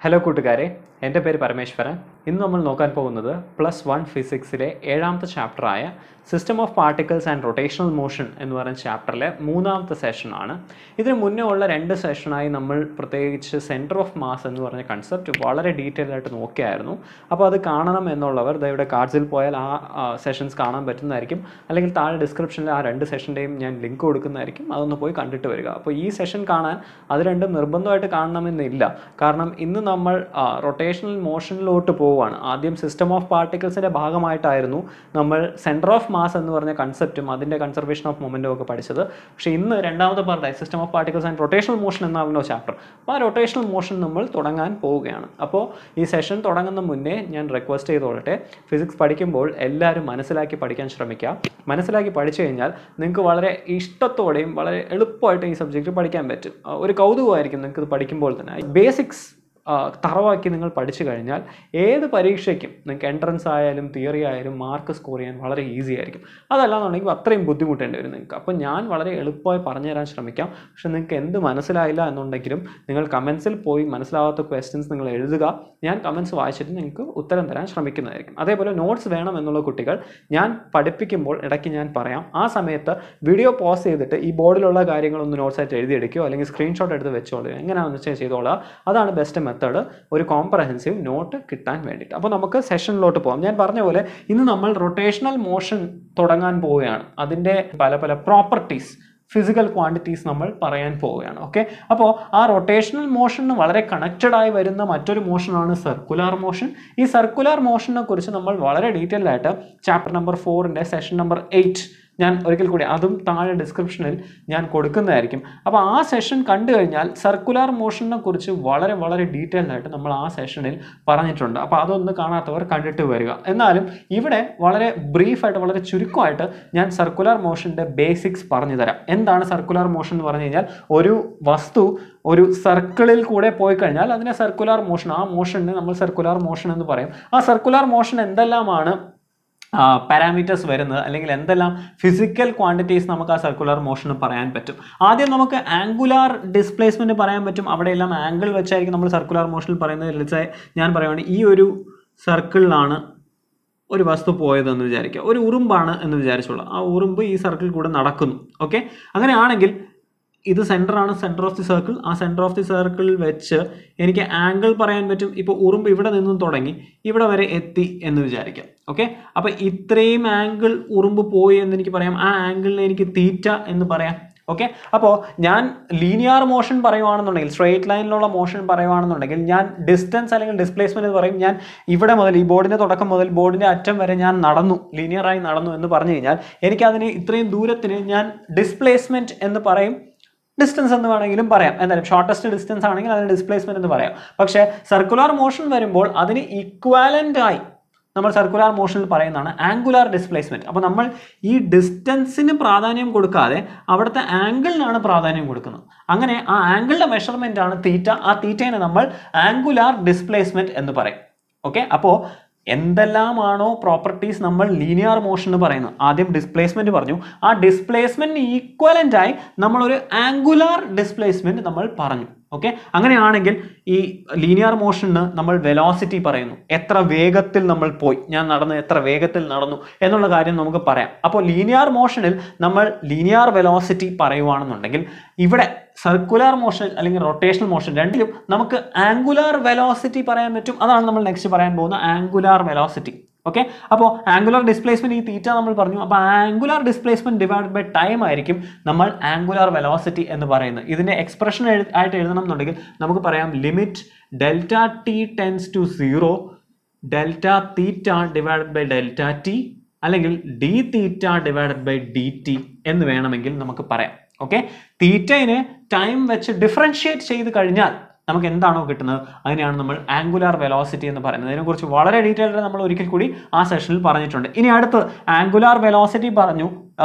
Hello കൂട്ടുകാരെ, എൻ്റെ പേര് പരമേശ്വരൻ. ഇന്ന് നമ്മൾ നോക്കാൻ പോകുന്നത് +1 ഫിസിക്സിലെ 7ാമത്തെ ചാപ്റ്ററായ system of particles and rotational motion എന്ന് പറയുന്ന ചാപ്റ്ററിലെ 3ാമത്തെ സെഷനാണ്. ഇതിന് മുന്നേ ഉള്ള 2 സെഷനായി നമ്മൾ പ്രത്യേകിച്ച് സെൻറ്റർ ഓഫ് മാസ് എന്ന് പറഞ്ഞ കൺസെപ്റ്റ് വളരെ ഡീറ്റെയിൽ ആയിട്ട് നോക്കിയായിരുന്നു. അപ്പോൾ അത് കാണണം എന്നുള്ളവർ ഇവിടെ കാർഡ്സിൽ പോയാൽ ആ സെഷൻസ് കാണാൻ പറ്റുന്നതായിരിക്കും. അല്ലെങ്കിൽ താഴെ ഡിസ്ക്രിപ്ഷനിൽ ആ 2 സെഷൻ്റെയും ഞാൻ ലിങ്ക് കൊടുക്കുന്നതായിരിക്കും. അതൊന്ന് പോയി കണ്ടിട്ട് വരിക. അപ്പോൾ ഈ സെഷൻ കാണാൻ അത് രണ്ടും നിർബന്ധമായിട്ട് കാണണമെന്നില്ല. കാരണം ഇന്ന് നമ്മൾ റൊട്ടേഷണൽ മോഷനിലോട്ട് പോവുകയാണ്. ആദ്യം സിസ്റ്റം ഓഫ് പാർട്ടിക്കിൾസിൻ്റെ ഭാഗമായിട്ടായിരുന്നു നമ്മൾ സെൻറ്റർ ഓഫ് മാസ് എന്ന് പറഞ്ഞ കൺസെപ്റ്റും അതിൻ്റെ കൺസർവേഷൻ ഓഫ് മൊമെൻറ്റും ഒക്കെ പഠിച്ചത്. പക്ഷേ ഇന്ന് രണ്ടാമത്തെ പാർട്ടായി system of particles and rotational motion എന്നാണല്ലോ ചാപ്റ്റർ. അപ്പോൾ ആ റൊട്ടേഷണൽ മോഷൻ നമ്മൾ തുടങ്ങാൻ പോവുകയാണ്. അപ്പോൾ ഈ സെഷൻ തുടങ്ങുന്ന മുന്നേ ഞാൻ റിക്വസ്റ്റ് ചെയ്തോളട്ടെ, ഫിസിക്സ് പഠിക്കുമ്പോൾ എല്ലാവരും മനസ്സിലാക്കി പഠിക്കാൻ ശ്രമിക്കുക. മനസ്സിലാക്കി പഠിച്ചു കഴിഞ്ഞാൽ നിങ്ങൾക്ക് വളരെ ഇഷ്ടത്തോടെയും വളരെ എളുപ്പമായിട്ട് ഈ സബ്ജക്റ്റ് പഠിക്കാൻ പറ്റും. ഒരു കൗതുകമായിരിക്കും നിങ്ങൾക്ക് ഇത് പഠിക്കുമ്പോൾ തന്നെ. ബേസിക്സ് തറവാക്കി നിങ്ങൾ പഠിച്ചു കഴിഞ്ഞാൽ ഏത് പരീക്ഷയ്ക്കും നിങ്ങൾക്ക് എൻട്രൻസ് ആയാലും തിയറി ആയാലും മാർക്ക് സ്കോർ ചെയ്യാൻ വളരെ ഈസി ആയിരിക്കും. അതല്ലാന്നുണ്ടെങ്കിൽ അത്രയും ബുദ്ധിമുട്ടേണ്ടി വരും നിങ്ങൾക്ക്. അപ്പോൾ ഞാൻ വളരെ എളുപ്പമായി പറഞ്ഞു തരാൻ ശ്രമിക്കാം. പക്ഷെ നിങ്ങൾക്ക് എന്ത് മനസ്സിലായില്ല എന്നുണ്ടെങ്കിലും നിങ്ങൾ കമൻസിൽ പോയി മനസ്സിലാവാത്ത ക്വസ്റ്റ്യൻസ് നിങ്ങൾ എഴുതുക. ഞാൻ കമൻസ് വായിച്ചിട്ട് നിങ്ങൾക്ക് ഉത്തരം തരാൻ ശ്രമിക്കുന്നതായിരിക്കും. അതേപോലെ നോട്ട്സ് വേണം എന്നുള്ള കുട്ടികൾ ഞാൻ പഠിപ്പിക്കുമ്പോൾ ഇടയ്ക്ക് ഞാൻ പറയാം. ആ സമയത്ത് വീഡിയോ പോസ് ചെയ്തിട്ട് ഈ ബോർഡിലുള്ള കാര്യങ്ങളൊന്ന് നോട്ട്സായിട്ട് എഴുതിയെടുക്കുകയോ അല്ലെങ്കിൽ സ്ക്രീൻഷോട്ട് എടുത്ത് വെച്ചോളുക. എങ്ങനെയാണെന്ന് വെച്ചാൽ ചെയ്തോളുക. അതാണ് ബെസ്റ്റ് മെത്തേഡ് ഒരു കോംപ്രഹെൻസീവ് നോട്ട് കിട്ടാൻ വേണ്ടിയിട്ട്. അപ്പോൾ നമുക്ക് സെഷനിലോട്ട് പോകാം. ഞാൻ പറഞ്ഞ പോലെ ഇന്ന് നമ്മൾ റൊട്ടേഷണൽ മോഷൻ തുടങ്ങാൻ പോവുകയാണ്. അതിൻ്റെ പല പല പ്രോപ്പർട്ടീസ്, ഫിസിക്കൽ ക്വാണ്ടിറ്റീസ് നമ്മൾ പറയാൻ പോവുകയാണ്. ഓക്കെ, അപ്പോൾ ആ റൊട്ടേഷണൽ മോഷന് വളരെ കണക്റ്റഡ് ആയി വരുന്ന മറ്റൊരു മോഷനാണ് സർക്കുലാർ മോഷൻ. ഈ സർക്കുലാർ മോഷനെ കുറിച്ച് നമ്മൾ വളരെ ഡീറ്റെയിൽ ആയിട്ട് ചാപ്റ്റർ നമ്പർ 4 സെഷൻ നമ്പർ 8 ഞാൻ ഒരിക്കൽ കൂടി അതും താഴെ ഡിസ്ക്രിപ്ഷനിൽ ഞാൻ കൊടുക്കുന്നതായിരിക്കും. അപ്പോൾ ആ സെഷൻ കണ്ടു കഴിഞ്ഞാൽ സർക്കുലാർ മോഷനെ കുറിച്ച് വളരെ വളരെ ഡീറ്റെയിൽഡ് ആയിട്ട് നമ്മൾ ആ സെഷനിൽ പറഞ്ഞിട്ടുണ്ട്. അപ്പോൾ അതൊന്ന് കാണാത്തവർ കണ്ടിട്ട് വരിക. എന്നാലും ഇവിടെ വളരെ ബ്രീഫായിട്ട് വളരെ ചുരുക്കമായിട്ട് ഞാൻ സർക്കുലാർ മോഷൻ്റെ ബേസിക്സ് പറഞ്ഞു തരാം. എന്താണ് സർക്കുലാർ മോഷൻ എന്ന് പറഞ്ഞു കഴിഞ്ഞാൽ ഒരു വസ്തു ഒരു സർക്കിളിൽ കൂടെ പോയി കഴിഞ്ഞാൽ അതിനെ സർക്കുലാർ മോഷൻ, ആ മോഷന് നമ്മൾ സർക്കുലാർ മോഷൻ എന്ന് പറയും. ആ സർക്കുലാർ മോഷൻ എന്തെല്ലാമാണ് പാരാമീറ്റേഴ്സ് വരുന്നത് അല്ലെങ്കിൽ എന്തെല്ലാം ഫിസിക്കൽ ക്വാണ്ടിറ്റീസ് നമുക്ക് ആ സർക്കുലർ മോഷന് പറയാൻ പറ്റും. ആദ്യം നമുക്ക് ആംഗുലാർ ഡിസ്പ്ലേസ്മെൻറ്റ് പറയാൻ പറ്റും. അവിടെയെല്ലാം ആംഗിൾ വെച്ചായിരിക്കും നമ്മൾ സർക്കുലർ മോഷനിൽ പറയുന്നത്. ഞാൻ പറയുകയാണെങ്കിൽ ഈ ഒരു സർക്കിളിലാണ് ഒരു വസ്തു പോയതെന്ന് വിചാരിക്കുക. ഒരു ഉറുമ്പാണ് എന്ന് വിചാരിച്ചോളാം. ആ ഉറുമ്പ് ഈ സർക്കിളിൽ കൂടെ നടക്കുന്നു. ഓക്കെ, അങ്ങനെയാണെങ്കിൽ ഇത് സെൻറ്ററാണ്, സെൻറ്റർ ഓഫ് ദി സർക്കിൾ. ആ സെൻറ്റർ ഓഫ് ദി സർക്കിളിൽ വെച്ച് എനിക്ക് ആംഗിൾ പറയാൻ പറ്റും. ഇപ്പോൾ ഉറുമ്പ് ഇവിടെ നിന്നും തുടങ്ങി ഇവിടെ വരെ എത്തി എന്ന് വിചാരിക്കാം. ഓക്കെ, അപ്പോൾ ഇത്രയും ആംഗിൾ ഉറുമ്പ് പോയി എന്ന് എനിക്ക് പറയാം. ആ ആംഗിളിനെ എനിക്ക് തീറ്റ എന്ന് പറയാം. ഓക്കെ, അപ്പോൾ ഞാൻ ലീനിയർ മോഷൻ പറയുവാണെന്നുണ്ടെങ്കിൽ, സ്ട്രെയിറ്റ് ലൈനിലുള്ള മോഷൻ പറയുവാണെന്നുണ്ടെങ്കിൽ ഞാൻ ഡിസ്റ്റൻസ് അല്ലെങ്കിൽ ഡിസ്പ്ലേസ്മെൻറ്റ് എന്ന് പറയും. ഞാൻ ഇവിടെ മുതൽ ഈ ബോർഡിൻ്റെ തുടക്കം മുതൽ ബോർഡിൻ്റെ അറ്റം വരെ ഞാൻ നടന്നു, ലീനിയറായി നടന്നു എന്ന് പറഞ്ഞു കഴിഞ്ഞാൽ എനിക്കതിന് ഇത്രയും ദൂരത്തിന് ഞാൻ ഡിസ്പ്ലേസ്മെൻറ്റ് എന്ന് പറയും. ഡിസ്റ്റൻസ് എന്ന് വേണമെങ്കിലും പറയാം. എന്തായാലും ഷോർട്ടസ്റ്റ് ഡിസ്റ്റൻസ് ആണെങ്കിൽ അതിന് ഡിസ്പ്ലേസ്മെന്റ് എന്ന് പറയാം. പക്ഷേ സർക്കുലാർ മോഷൻ വരുമ്പോൾ അതിന് ഈക്വാലൻ്റ് ആയി നമ്മൾ സർക്കുലാർ മോഷനിൽ പറയുന്നതാണ് ആംഗുലാർ ഡിസ്പ്ലേസ്മെന്റ്. അപ്പോൾ നമ്മൾ ഈ ഡിസ്റ്റൻസിന് പ്രാധാന്യം കൊടുക്കാതെ അവിടുത്തെ ആംഗിളിനാണ് പ്രാധാന്യം കൊടുക്കുന്നത്. അങ്ങനെ ആ ആംഗിളിൻ്റെ മെഷർമെന്റ് ആണ് തീറ്റ. ആ തീറ്റയെ നമ്മൾ ആംഗുലാർ ഡിസ്പ്ലേസ്മെന്റ് എന്ന് പറയും. ഓക്കെ, അപ്പോൾ എന്തെല്ലാമാണോ പ്രോപ്പർട്ടീസ് നമ്മൾ ലീനിയർ മോഷൻ എന്ന് പറയുന്നത്, ആദ്യം ഡിസ്പ്ലേസ്മെന്റ് പറഞ്ഞു. ആ ഡിസ്പ്ലേസ്മെന്റിന് ഈക്വലൻ്റ് ആയി നമ്മളൊരു ആംഗുലാർ ഡിസ്പ്ലേസ്മെന്റ് നമ്മൾ പറഞ്ഞു. ഓക്കെ, അങ്ങനെയാണെങ്കിൽ ഈ ലീനിയർ മോഷന് നമ്മൾ വെലോസിറ്റി പറയുന്നു. എത്ര വേഗത്തിൽ നമ്മൾ പോയി, ഞാൻ നടന്നു എത്ര വേഗത്തിൽ നടന്നു എന്നുള്ള കാര്യം നമുക്ക് പറയാം. അപ്പോൾ ലീനിയർ മോഷനിൽ നമ്മൾ ലീനിയർ വെലോസിറ്റി പറയുവാണെന്നുണ്ടെങ്കിൽ ഇവിടെ സർക്കുലാർ മോഷൻ അല്ലെങ്കിൽ റൊട്ടേഷണൽ മോഷൻ രണ്ടിലും നമുക്ക് ആംഗുലാർ വെലോസിറ്റി പറയാൻ പറ്റും. അതാണ് നമ്മൾ നെക്സ്റ്റ് പറയാൻ പോകുന്ന ആംഗുലാർ വെലോസിറ്റി. ഓക്കെ, അപ്പോൾ ആംഗുലാർ ഡിസ്പ്ലേസ്മെന്റ് ഈ തീറ്റ നമ്മൾ പറഞ്ഞു. അപ്പോൾ angular displacement divide by time ആയിരിക്കും നമ്മൾ ആംഗുലാർ വെലോസിറ്റി എന്ന് പറയുന്നത്. ഇതിന്റെ എക്സ്പ്രഷൻ ആയിട്ട് എഴുതണം എന്നുണ്ടെങ്കിൽ നമുക്ക് പറയാം limit delta T tends to 0 delta theta divide by delta T അല്ലെങ്കിൽ D theta divided by D T എന്ന് വേണമെങ്കിൽ നമുക്ക് പറയാം. ഓക്കെ, തീറ്റയിനെ ടൈം വെച്ച് ഡിഫറൻഷിയേറ്റ് ചെയ്ത് കഴിഞ്ഞാൽ നമുക്ക് എന്താണോ കിട്ടുന്നത് അതിനെയാണ് നമ്മൾ ആംഗുലാർ വെലോസിറ്റി എന്ന് പറയുന്നത്. അതിനെക്കുറിച്ച് വളരെ ഡീറ്റെയിൽഡ് നമ്മൾ ഒരിക്കൽ കൂടി ആ സെഷനിൽ പറഞ്ഞിട്ടുണ്ട്. ഇനി അടുത്ത് ആംഗുലാർ വെലോസിറ്റി പറഞ്ഞു,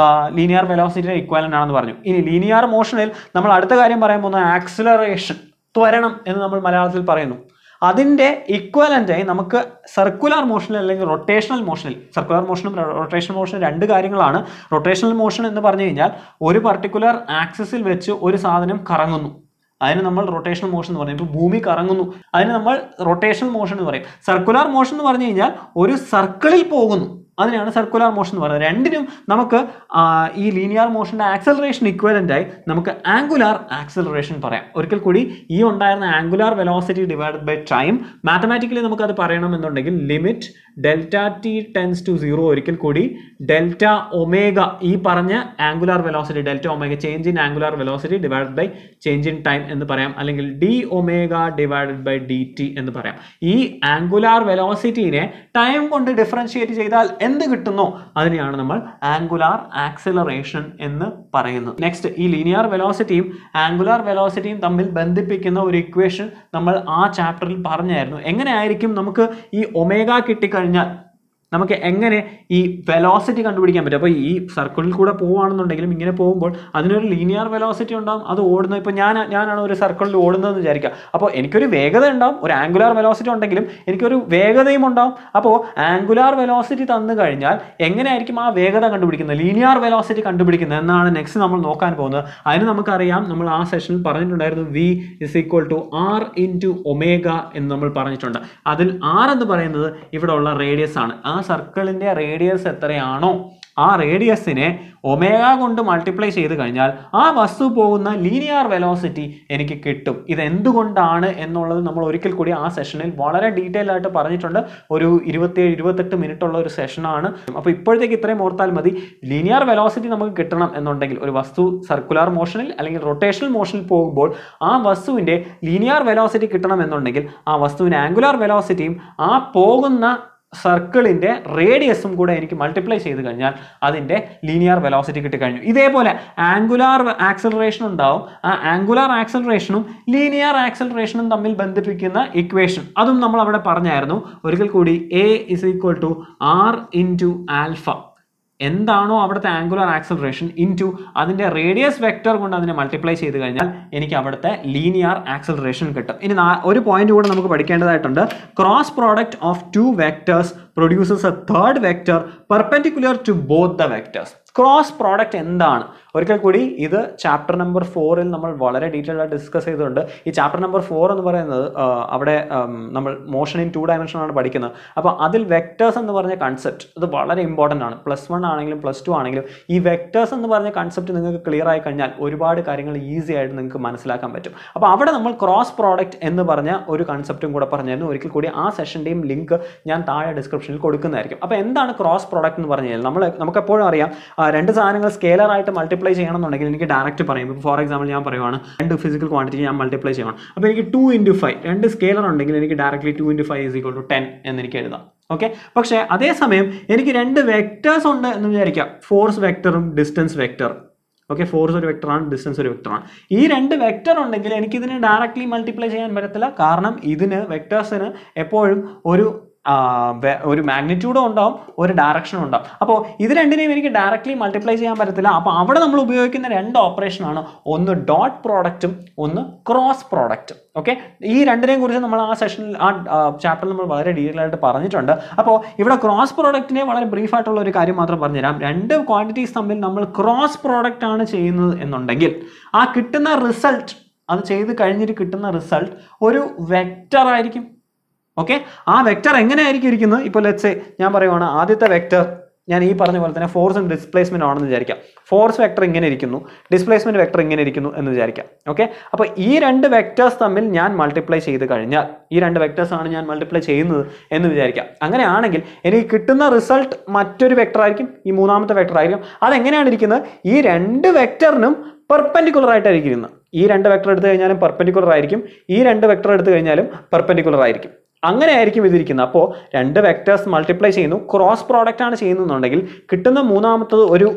ലീനിയർ വെലോസിറ്റിയുടെ ഇക്വാലൻ്റ് ആണെന്ന് പറഞ്ഞു. ഇനി ലീനിയർ മോഷനിൽ നമ്മൾ അടുത്ത കാര്യം പറയാൻ പോകുന്നത് ആക്സിലറേഷൻ, ത്വരണം എന്ന് നമ്മൾ മലയാളത്തിൽ പറയുന്നു. അതിൻ്റെ ഇക്വലൻ്റായി നമുക്ക് സർക്കുലർ മോഷനിൽ അല്ലെങ്കിൽ റൊട്ടേഷണൽ മോഷനിൽ, സർക്കുലർ മോഷനും റൊട്ടേഷണൽ മോഷനും 2 കാര്യങ്ങളാണ്. റൊട്ടേഷണൽ മോഷൻ എന്ന് പറഞ്ഞു കഴിഞ്ഞാൽ ഒരു പർട്ടിക്കുലർ ആക്സിസിൽ വെച്ച് ഒരു സാധനം കറങ്ങുന്നു. അതിന് നമ്മൾ റൊട്ടേഷണൽ മോഷൻ എന്ന് പറയും. ഇപ്പോൾ ഭൂമി കറങ്ങുന്നു, അതിന് നമ്മൾ റൊട്ടേഷണൽ മോഷൻ എന്ന് പറയും. സർക്കുലർ മോഷൻ എന്ന് പറഞ്ഞു കഴിഞ്ഞാൽ ഒരു സർക്കിളിൽ പോകുന്നു, അതിനാണ് സർക്കുലർ മോഷൻ എന്ന് പറയുന്നത്. രണ്ടിനും നമുക്ക് ഈ ലീനിയർ മോഷന്റെ ആക്സലറേഷൻ ഇക്വലന്റ് ആയി നമുക്ക് ആംഗുലാർ ആക്സലറേഷൻ പറയാം. ഒരിക്കൽ കൂടി ഈ ഉണ്ടായിരുന്ന angular velocity divided by time, mathematically നമുക്ക് അത് പറയണമെന്നുണ്ടെങ്കിൽ limit delta T tends to 0, ഒരിക്കൽ കൂടി ഡെൽറ്റ ഒമേഗ, ഈ പറഞ്ഞ angular velocity delta omega change in angular velocity divided by change in time എന്ന് പറയാം, അല്ലെങ്കിൽ D omega divided by D T എന്ന് പറയാം. ഈ ആംഗുലാർ വെലോസിറ്റിനെ ടൈം കൊണ്ട് ഡിഫറൻഷിയേറ്റ് ചെയ്താൽ എന്ത് കിട്ടുന്നോ അതിനെയാണ് നമ്മൾ ആംഗുലാർ ആക്സിലറേഷൻ എന്ന് പറയുന്നത്. നെക്സ്റ്റ്, ഈ ലീനിയർ വെലോസിറ്റിയും ആംഗുലാർ വെലോസിറ്റിയും തമ്മിൽ ബന്ധിപ്പിക്കുന്ന ഒരു ഇക്വേഷൻ നമ്മൾ ആ ചാപ്റ്ററിൽ പറഞ്ഞായിരുന്നു. എങ്ങനെയായിരിക്കും നമുക്ക് ഈ ഒമേഗ കിട്ടിക്കഴിഞ്ഞാൽ നമുക്ക് എങ്ങനെ ഈ വെലോസിറ്റി കണ്ടുപിടിക്കാൻ പറ്റും? അപ്പോൾ ഈ സർക്കിളിൽ കൂടെ പോവുകയാണെന്നുണ്ടെങ്കിലും ഇങ്ങനെ പോകുമ്പോൾ അതിനൊരു ലീനിയർ വെലോസിറ്റി ഉണ്ടാകും, അത് ഓടുന്നത്. ഇപ്പോൾ ഞാനാണ് ഒരു സർക്കിളിൽ ഓടുന്നതെന്ന് വിചാരിക്കുക, അപ്പോൾ എനിക്കൊരു വേഗത ഉണ്ടാവും, ഒരു ആംഗുലാർ വെലോസിറ്റി ഉണ്ടെങ്കിലും എനിക്കൊരു വേഗതയും ഉണ്ടാവും. അപ്പോൾ ആംഗുലാർ വെലോസിറ്റി തന്നു കഴിഞ്ഞാൽ എങ്ങനെയായിരിക്കും ആ വേഗത കണ്ടുപിടിക്കുന്നത്, ലീനിയർ വെലോസിറ്റി കണ്ടുപിടിക്കുന്നത് എന്നാണ് നെക്സ്റ്റ് നമ്മൾ നോക്കാൻ പോകുന്നത്. അതിന് നമുക്കറിയാം, നമ്മൾ ആ സെഷനിൽ പറഞ്ഞിട്ടുണ്ടായിരുന്നു V = R × ഒമേഗ എന്ന് നമ്മൾ പറഞ്ഞിട്ടുണ്ട്. അതിൽ R എന്ന് പറയുന്നത് ഇവിടെ ഉള്ള റേഡിയസ് ആണ്. ആ സർക്കിളിന്റെ റേഡിയസ് എത്രയാണോ ആ റേഡിയസിനെ ഒമേഗ കൊണ്ട് മൾട്ടിപ്ലൈ ചെയ്ത് കഴിഞ്ഞാൽ ആ വസ്തു പോകുന്ന ലീനിയർ വെലോസിറ്റി എനിക്ക് കിട്ടും. ഇത് എന്തുകൊണ്ടാണ് എന്നുള്ളത് നമ്മൾ ഒരിക്കൽ കൂടി ആ സെഷനിൽ വളരെ ഡീറ്റെയിൽ ആയിട്ട് പറഞ്ഞിട്ടുണ്ട്. ഒരു 27-28 മിനിറ്റ് ഉള്ള ഒരു സെഷനാണ്. അപ്പോൾ ഇപ്പോഴത്തേക്ക് ഇത്രയും ഓർത്താൽ മതി. ലീനിയർ വെലോസിറ്റി നമുക്ക് കിട്ടണം എന്നുണ്ടെങ്കിൽ, ഒരു വസ്തു സർക്കുലർ മോഷനിൽ അല്ലെങ്കിൽ റൊട്ടേഷണൽ മോഷനിൽ പോകുമ്പോൾ ആ വസ്തുവിൻ്റെ ലീനിയർ വെലോസിറ്റി കിട്ടണം എന്നുണ്ടെങ്കിൽ ആ വസ്തുവിൻ്റെ ആംഗുലാർ വെലോസിറ്റിയും ആ പോകുന്ന സർക്കിളിന്റെ റേഡിയസും കൂടെ എനിക്ക് മൾട്ടിപ്ലൈ ചെയ്ത് കഴിഞ്ഞാൽ അതിന്റെ ലീനിയർ വെലോസിറ്റി കിട്ടിക്കഴിഞ്ഞു. ഇതേപോലെ ആംഗുലാർ ആക്സലറേഷൻ ഉണ്ടാവും. ആ ആംഗുലാർ ആക്സലറേഷനും ലീനിയർ ആക്സലറേഷനും തമ്മിൽ ബന്ധിപ്പിക്കുന്ന ഇക്വേഷൻ അതും നമ്മൾ അവിടെ പറഞ്ഞായിരുന്നു. ഒരിക്കൽ കൂടി A = R × ആൽഫ, എന്താണോ അവിടുത്തെ ആംഗുലാർ ആക്സലറേഷൻ ഇൻറ്റു അതിൻ്റെ റേഡിയസ് വെക്റ്റർ കൊണ്ട് അതിനെ മൾട്ടിപ്ലൈ ചെയ്ത് കഴിഞ്ഞാൽ എനിക്ക് അവിടുത്തെ ലീനിയർ ആക്സലറേഷൻ കിട്ടും. ഇനി ഒരു പോയിന്റ് കൂടെ നമുക്ക് പഠിക്കേണ്ടതായിട്ടുണ്ട്. Cross product of 2 vectors produces a third vector perpendicular to both the vectors. Cross product എന്താണ്? ഒരിക്കൽ കൂടി ഇത് ചാപ്റ്റർ നമ്പർ 4-ൽ നമ്മൾ വളരെ ഡീറ്റെയിൽ ആയിട്ട് ഡിസ്കസ് ചെയ്തിട്ടുണ്ട്. ഈ ചാപ്റ്റർ നമ്പർ 4 എന്ന് പറയുന്നത് അവിടെ നമ്മൾ മോഷൻ ഇൻ 2 ഡയമെൻഷനാണ് പഠിക്കുന്നത്. അപ്പോൾ അതിൽ വെക്ടേഴ്സ് എന്ന് പറഞ്ഞ കൺസെപ്റ്റ് ഇത് വളരെ ഇമ്പോർട്ടൻ്റ് ആണ്. +1 ആണെങ്കിലും +2 ആണെങ്കിലും ഈ വെക്ടേഴ്സ് എന്ന് പറഞ്ഞ കൺസെപ്റ്റ് നിങ്ങൾക്ക് ക്ലിയർ ആയി കഴിഞ്ഞാൽ ഒരുപാട് കാര്യങ്ങൾ ഈസി ആയിട്ട് നിങ്ങൾക്ക് മനസ്സിലാക്കാൻ പറ്റും. അപ്പോൾ അവിടെ നമ്മൾ ക്രോസ് പ്രോഡക്റ്റ് എന്ന് പറഞ്ഞ ഒരു കൺസെപ്റ്റും കൂടെ പറഞ്ഞായിരുന്നു. ഒരിക്കൽ കൂടി ആ സെഷൻ്റെയും ലിങ്ക് ഞാൻ താഴെ ഡിസ്ക്രിപ്ഷനിൽ കൊടുക്കുന്നതായിരിക്കും. അപ്പോൾ എന്താണ് ക്രോസ് പ്രോഡക്റ്റ് എന്ന് പറഞ്ഞു കഴിഞ്ഞാൽ നമുക്ക് എപ്പോഴും അറിയാം, രണ്ട് സാധനങ്ങൾ സ്കെയിലർ ആയിട്ട് മൾട്ടിപ്ലൈ ചെയ്യണമെന്നുണ്ടെങ്കിൽ എനിക്ക് ഡയറക്റ്റ് പറയും. ഇപ്പോൾ ഫോർ എക്സാമ്പിൾ ഞാൻ പറയുവാണ്, 2 ഫിസിക്കൽ ക്വാണ്ടിറ്റി ഞാൻ മൾട്ടിപ്ലൈ ചെയ്യണം. അപ്പോൾ എനിക്ക് 2 × 5 2 സ്കെയിലർ ഉണ്ടെങ്കിൽ എനിക്ക് ഡയറക്റ്റ്ലി 2 × 5 = 10 എന്ന് എനിക്ക് എഴുതാം. ഓക്കെ, പക്ഷേ അതേസമയം എനിക്ക് 2 വെക്ടേഴ്സ് ഉണ്ട് എന്ന് വിചാരിക്കാം, ഫോഴ്സ് വെക്ടറും ഡിസ്റ്റൻസ് വെക്ടർ. ഓക്കെ, ഫോഴ്സ് ഒരു വെക്ടറാണ്, ഡിസ്റ്റൻസ് ഒരു വെക്ടറാണ്. ഈ 2 വെക്ടർ ഉണ്ടെങ്കിൽ എനിക്കിതിനെ ഡയറക്റ്റ്ലി മൾട്ടിപ്ലൈ ചെയ്യാൻ പറ്റത്തില്ല. കാരണം ഇതിന് വെക്ടേഴ്സിന് എപ്പോഴും ഒരു മാഗ്നിറ്റ്യൂഡും ഉണ്ടാവും, ഒരു ഡയറക്ഷനും ഉണ്ടാവും. അപ്പോൾ ഇത് രണ്ടിനെയും എനിക്ക് ഡയറക്റ്റ്ലി മൾട്ടിപ്ലൈ ചെയ്യാൻ പറ്റത്തില്ല. അപ്പോൾ അവിടെ നമ്മൾ ഉപയോഗിക്കുന്ന 2 ഓപ്പറേഷനാണ്, ഒന്ന് ഡോട്ട് പ്രോഡക്റ്റും ഒന്ന് ക്രോസ് പ്രോഡക്റ്റും. ഓക്കെ, ഈ രണ്ടിനെയും കുറിച്ച് നമ്മൾ ആ സെഷനിൽ ആ ചാപ്റ്ററിൽ നമ്മൾ വളരെ ഡീറ്റെയിൽ ആയിട്ട് പറഞ്ഞിട്ടുണ്ട്. അപ്പോൾ ഇവിടെ ക്രോസ് പ്രോഡക്റ്റിനെ വളരെ ബ്രീഫ് ആയിട്ടുള്ള ഒരു കാര്യം മാത്രം പറഞ്ഞുതരാം. 2 ക്വാണ്ടിറ്റീസ് തമ്മിൽ നമ്മൾ ക്രോസ് പ്രോഡക്റ്റ് ആണ് ചെയ്യുന്നത് എന്നുണ്ടെങ്കിൽ ആ കിട്ടുന്ന റിസൾട്ട്, അത് ചെയ്ത് കഴിഞ്ഞിട്ട് കിട്ടുന്ന റിസൾട്ട് ഒരു വെക്റ്റർ ആയിരിക്കും. ഓക്കെ, ആ വെക്റ്റർ എങ്ങനെയായിരിക്കും ഇരിക്കുന്നത്? ഇപ്പോൾ ലെറ്റ്സ് സേ ഞാൻ പറയുവാണ്, ആദ്യത്തെ വെക്റ്റർ ഞാൻ ഈ പറഞ്ഞ പോലെ തന്നെ ഫോഴ്സും ഡിസ്പ്ലേസ്മെന്റ് ആണെന്ന് വിചാരിക്കാം. ഫോഴ്സ് വെക്ടർ ഇങ്ങനെ ഇരിക്കുന്നു, ഡിസ്പ്ലേസ്മെന്റ് വെക്ടർ ഇങ്ങനെ ഇരിക്കുന്നു എന്ന് വിചാരിക്കാം. ഓക്കെ, അപ്പോൾ ഈ 2 വെക്ടേഴ്സ് തമ്മിൽ ഞാൻ മൾട്ടിപ്ലൈ ചെയ്ത് കഴിഞ്ഞാൽ, ഈ 2 വെക്ടേഴ്സ് ആണ് ഞാൻ മൾട്ടിപ്ലൈ ചെയ്യുന്നത് എന്ന് വിചാരിക്കാം. അങ്ങനെയാണെങ്കിൽ എനിക്ക് കിട്ടുന്ന റിസൾട്ട് മറ്റൊരു വെക്ടർ ആയിരിക്കും, ഈ മൂന്നാമത്തെ വെക്ടർ ആയിരിക്കും. അതെങ്ങനെയാണ് ഇരിക്കുന്നത്? ഈ 2 വെക്ടറിനും പെർപെൻഡിക്കുലർ ആയിട്ടായിരിക്കും ഇരിക്കുന്നത്. ഈ 2 വെക്ടർ എടുത്തു കഴിഞ്ഞാലും പെർപെൻഡിക്കുലർ ആയിരിക്കും, ഈ 2 വെക്ടർ എടുത്തു കഴിഞ്ഞാലും പെർപെൻഡിക്കുലർ ആയിരിക്കും. അങ്ങനെ ആയിരിക്കും ഇതിരിക്കുന്നത്. അപ്പോൾ 2 വെക്ടേഴ്സ് മൾട്ടിപ്ലൈ ചെയ്യുന്നു, ക്രോസ് പ്രോഡക്റ്റ് ആണ് ചെയ്യുന്നുണ്ടെങ്കിൽ കിട്ടുന്ന മൂന്നാമത്തത് ഒരു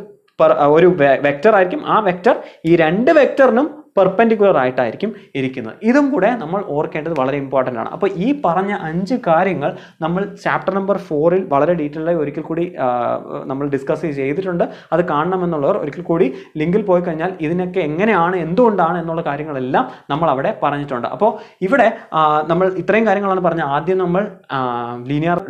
വെക്ടർ ആയിരിക്കും. ആ വെക്ടർ ഈ 2 വെക്ടറിനും പെർപെൻഡിക്കുലർ ആയിട്ടായിരിക്കും ഇരിക്കുന്നത്. ഇതും കൂടെ നമ്മൾ ഓർക്കേണ്ടത് വളരെ ഇമ്പോർട്ടൻ്റ് ആണ്. അപ്പോൾ ഈ പറഞ്ഞ 5 കാര്യങ്ങൾ നമ്മൾ ചാപ്റ്റർ നമ്പർ 4-ൽ വളരെ ഡീറ്റെയിൽ ആയി ഒരിക്കൽ കൂടി നമ്മൾ ഡിസ്കസ് ചെയ്തിട്ടുണ്ട്. അത് കാണണമെന്നുള്ളവർ ഒരിക്കൽ കൂടി ലിങ്കിൽ പോയി കഴിഞ്ഞാൽ ഇതിനൊക്കെ എങ്ങനെയാണ്, എന്തുകൊണ്ടാണ് എന്നുള്ള കാര്യങ്ങളെല്ലാം നമ്മൾ അവിടെ പറഞ്ഞിട്ടുണ്ട്. അപ്പോൾ ഇവിടെ നമ്മൾ ഇത്രയും കാര്യങ്ങളാണ് പറഞ്ഞത്. ആദ്യം നമ്മൾ ലീനിയർ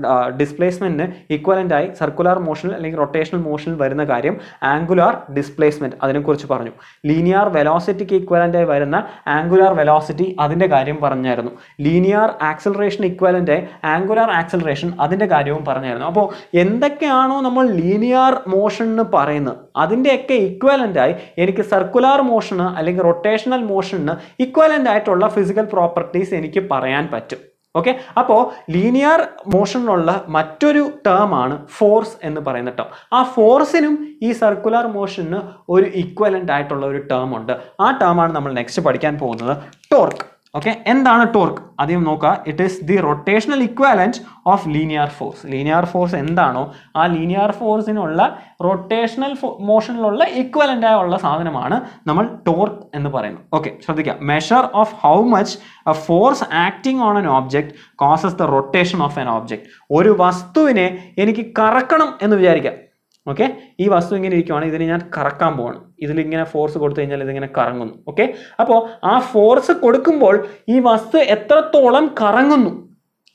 ഡിസ്പ്ലേസ്മെന്റിന് ഈക്വലൻ്റ് ആയി സർക്കുലർ മോഷനിൽ അല്ലെങ്കിൽ റൊട്ടേഷണൽ മോഷനിൽ വരുന്ന കാര്യം ആംഗുലാർ ഡിസ്പ്ലേസ്മെന്റ്, അതിനെക്കുറിച്ച് പറഞ്ഞു. ലീനിയർ വെലോസിറ്റിക്ക് ഇക്വലൻ്റ് ആയി വരുന്ന ആംഗുലാർ വെലോസിറ്റി അതിൻ്റെ കാര്യം പറഞ്ഞായിരുന്നു. ലീനിയർ ആക്സിലറേഷൻ ഇക്വലൻ്റ് ആയി ആംഗുലാർ ആക്സിലറേഷൻ അതിൻ്റെ കാര്യവും പറഞ്ഞായിരുന്നു. അപ്പോൾ എന്തൊക്കെയാണോ നമ്മൾ ലീനിയർ മോഷൻ എന്ന് പറയുന്നത് അതിൻ്റെയൊക്കെ ഇക്വലൻ്റ് ആയി എനിക്ക് സർക്കുലർ മോഷന് അല്ലെങ്കിൽ റൊട്ടേഷണൽ മോഷന് ഇക്വലൻ്റ് ആയിട്ടുള്ള ഫിസിക്കൽ പ്രോപ്പർട്ടീസ് എനിക്ക് പറയാൻ പറ്റും. ഓക്കെ, അപ്പോൾ ലീനിയർ മോഷനിലുള്ള മറ്റൊരു ടേം ആണ് ഫോഴ്സ് എന്ന് പറയുന്ന ടേം. ആ ഫോഴ്സിനും ഈ സർക്കുലർ മോഷന് ഒരു ഇക്വലൻ്റ് ആയിട്ടുള്ള ഒരു ടേം ഉണ്ട്. ആ ടേം ആണ് നമ്മൾ നെക്സ്റ്റ് പഠിക്കാൻ പോകുന്നത്, ടോർക്ക്. ഓക്കെ, എന്താണ് ടോർക്ക് ആദ്യം നോക്കുക. It is the rotational equivalent of linear force. Linear force എന്താണോ ആ ലീനിയർ ഫോഴ്സിനുള്ള റൊട്ടേഷണൽ മോഷനിലുള്ള ഇക്വലൻ്റ് ആയുള്ള സാധനമാണ് നമ്മൾ ടോർക്ക് എന്ന് പറയുന്നത്. ഓക്കെ, ശ്രദ്ധിക്കുക. Measure of how much A force acting on N object causes the rotation of N object. ഒരു വസ്തുവിനെ എനിക്ക് കറക്കണം എന്ന് വിചാരിക്കാം. ഓക്കെ, ഈ വസ്തു ഇങ്ങനെ ഇരിക്കുവാണ്, ഇതിന് ഞാൻ കറക്കാൻ പോവാണ്. ഇതിലിങ്ങനെ ഫോഴ്സ് കൊടുത്തു കഴിഞ്ഞാൽ ഇതിങ്ങനെ കറങ്ങുന്നു. ഓക്കെ, അപ്പോൾ ആ ഫോഴ്സ് കൊടുക്കുമ്പോൾ ഈ വസ്തു എത്രത്തോളം കറങ്ങുന്നു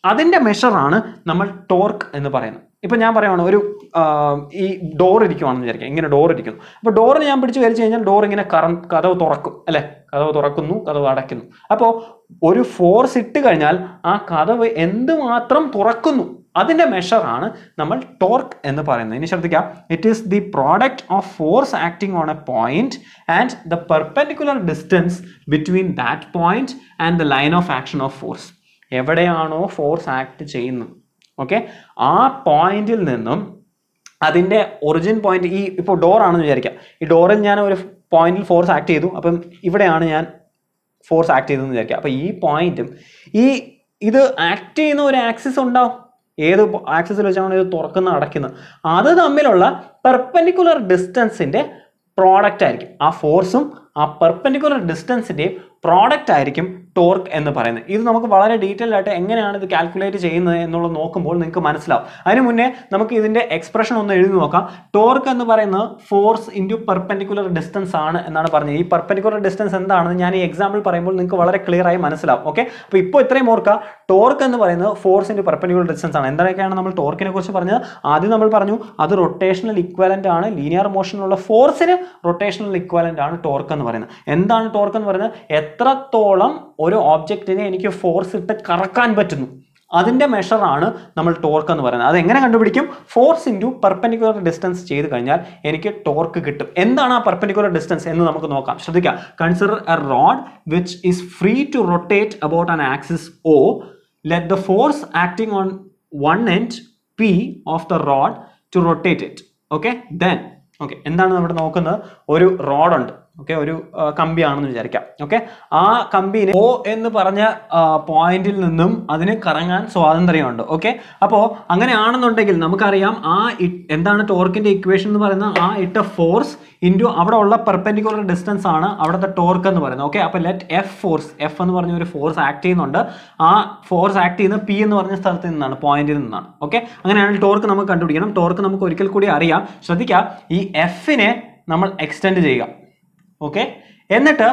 അതിൻ്റെ മെഷറാണ് നമ്മൾ ടോർക്ക് എന്ന് പറയുന്നത്. ഇപ്പം ഞാൻ പറയുവാണ്, ഒരു ഈ ഡോർ ഇരിക്കുവാണെന്ന് വിചാരിക്കാം. ഇങ്ങനെ ഡോർ ഇരിക്കുന്നു. അപ്പോൾ ഡോറിന് ഞാൻ പിടിച്ച് വലിച്ചു കഴിഞ്ഞാൽ ഡോർ ഇങ്ങനെ കതവ് തുറക്കും അല്ലേ, കതവ് തുറക്കുന്നു, കതവ് അടയ്ക്കുന്നു. അപ്പോൾ ഒരു ഫോഴ്സ് ഇട്ട് കഴിഞ്ഞാൽ ആ കതവ് എന്തുമാത്രം തുറക്കുന്നു അതിൻ്റെ മെഷറാണ് നമ്മൾ ടോർക്ക് എന്ന് പറയുന്നത്. ഇനി ശ്രദ്ധിക്കാം. It is the product of force acting on A point and the perpendicular distance between that point and the line of action of force. എവിടെയാണോ ഫോഴ്സ് ആക്ട് ചെയ്യുന്നത്, ഓക്കെ, ആ പോയിന്റിൽ നിന്നും അതിൻ്റെ ഒറിജിൻ പോയിന്റ്, ഈ ഇപ്പോൾ ഡോർ ആണെന്ന് വിചാരിക്കാം. ഈ ഡോറിൽ ഞാൻ ഒരു പോയിന്റിൽ ഫോഴ്സ് ആക്ട് ചെയ്തു. അപ്പം ഇവിടെയാണ് ഞാൻ ഫോഴ്സ് ആക്ട് ചെയ്തതെന്ന് വിചാരിക്കാം. അപ്പോൾ ഈ പോയിന്റും ഇത് ആക്ട് ചെയ്യുന്ന ഒരു ആക്സിസ് ഉണ്ടാവും. ഏത് ആക്സിസിൽ വെച്ചാണ് ഇത് തുറക്കുന്ന അടയ്ക്കുന്നത്, അത് തമ്മിലുള്ള പെർപെൻഡിക്കുലർ ഡിസ്റ്റൻസിൻ്റെ പ്രോഡക്റ്റ് ആയിരിക്കും. ആ ഫോഴ്സും ആ പെർപെൻഡിക്കുലർ ഡിസ്റ്റൻസിൻ്റെയും പ്രോഡക്റ്റ് ആയിരിക്കും ടോർക്ക് എന്ന് പറയുന്നത്. ഇത് നമുക്ക് വളരെ ഡീറ്റെയിൽ ആയിട്ട് എങ്ങനെയാണ് ഇത് കാൽക്കുലേറ്റ് ചെയ്യുന്നത് എന്നുള്ളത് നോക്കുമ്പോൾ നിങ്ങൾക്ക് മനസ്സിലാവും. അതിന് മുന്നേ നമുക്ക് ഇതിൻ്റെ എക്സ്പ്രഷൻ ഒന്ന് എഴുതി നോക്കാം. ടോർക്ക് എന്ന് പറയുന്നത് ഫോഴ്സ് ഇൻറ്റു പെർപെൻഡിക്കുലർ ഡിസ്റ്റൻസ് ആണ് എന്നാണ് പറഞ്ഞത്. ഈ പെർപെൻഡിക്കുലർ ഡിസ്റ്റൻസ് എന്താണെന്ന് ഞാൻ ഈ എക്സാമ്പിൾ പറയുമ്പോൾ നിങ്ങൾക്ക് വളരെ ക്ലിയർ ആയി മനസ്സിലാവും. ഓക്കെ, അപ്പോൾ ഇപ്പോൾ ഇത്രയും ഓർക്കുക. ടോർക്ക് എന്ന് പറയുന്നത് ഫോഴ്സ് ഇൻറ്റു പെർപെൻഡിക്കുലർ ഡിസ്റ്റൻസ് ആണ്. എന്തൊക്കെയാണ് നമ്മൾ ടോർക്കിനെ കുറിച്ച് പറഞ്ഞത്? ആദ്യം നമ്മൾ പറഞ്ഞു അത് റൊട്ടേഷണൽ ഇക്വാലൻ്റ് ആണ്. ലീനിയർ മോഷനിലുള്ള ഫോഴ്സിന് റൊട്ടേഷണൽ ഇക്വാലൻ്റ് ആണ് ടോർക്ക് എന്ന് പറയുന്നത്. എന്താണ് ടോർക്ക് എന്ന് പറയുന്നത്? എത്രത്തോളം ഒരു ഓബ്ജക്റ്റിനെ എനിക്ക് ഫോഴ്സ് ഇട്ട് കറക്കാൻ പറ്റുന്നു അതിൻ്റെ മെഷറാണ് നമ്മൾ ടോർക്ക് എന്ന് പറയുന്നത്. അതെങ്ങനെ കണ്ടുപിടിക്കും? ഫോഴ്സ് ഇൻറ്റു പെർപെൻഡിക്കുലർ ഡിസ്റ്റൻസ് ചെയ്ത് കഴിഞ്ഞാൽ എനിക്ക് ടോർക്ക് കിട്ടും. എന്താണ് ആ പെർപെൻഡിക്കുലർ ഡിസ്റ്റൻസ് എന്ന് നമുക്ക് നോക്കാം. ശ്രദ്ധിക്കുക. Consider a rod which is free to rotate about an axis O. Let the force acting on one end P of the rod to rotate it. Okay, then എന്താണ് നമ്മൾ നോക്കുന്നത്? ഒരു റോഡുണ്ട്. ഓക്കെ, ഒരു കമ്പിയാണെന്ന് വിചാരിക്കാം. ഓക്കെ, ആ കമ്പിനെ O എന്ന് പറഞ്ഞ പോയിന്റിൽ നിന്നും അതിന് കറങ്ങാൻ സ്വാതന്ത്ര്യമുണ്ട്. ഓക്കെ, അപ്പോൾ അങ്ങനെയാണെന്നുണ്ടെങ്കിൽ നമുക്കറിയാം എന്താണ് ടോർക്കിന്റെ ഇക്വേഷൻ എന്ന് പറയുന്നത്? ആ ഇട്ട ഫോഴ്സ് ഇൻറ്റു അവിടെ ഉള്ള പെർപെൻഡിക്കുലർ ഡിസ്റ്റൻസ് ആണ് അവിടുത്തെ ടോർക്ക് എന്ന് പറയുന്നത്. ഓക്കെ, അപ്പോൾ ലെറ്റ് എഫ് ഫോഴ്സ്, എഫ് എന്ന് പറഞ്ഞ ഒരു ഫോഴ്സ് ആക്ട് ചെയ്യുന്നുണ്ട്. ആ ഫോഴ്സ് ആക്ട് ചെയ്യുന്നത് P എന്ന് പറഞ്ഞ സ്ഥലത്ത് നിന്നാണ്, പോയിന്റിൽ നിന്നാണ്. ഓക്കെ, അങ്ങനെയാണെങ്കിൽ ടോർക്ക് നമുക്ക് കണ്ടുപിടിക്കണം. ടോർക്ക് നമുക്ക് ഒരിക്കൽ കൂടി അറിയാം. ശ്രദ്ധിക്കുക, ഈ എഫിനെ നമ്മൾ എക്സ്റ്റെൻഡ് ചെയ്യുക. ഓക്കെ, എന്നിട്ട്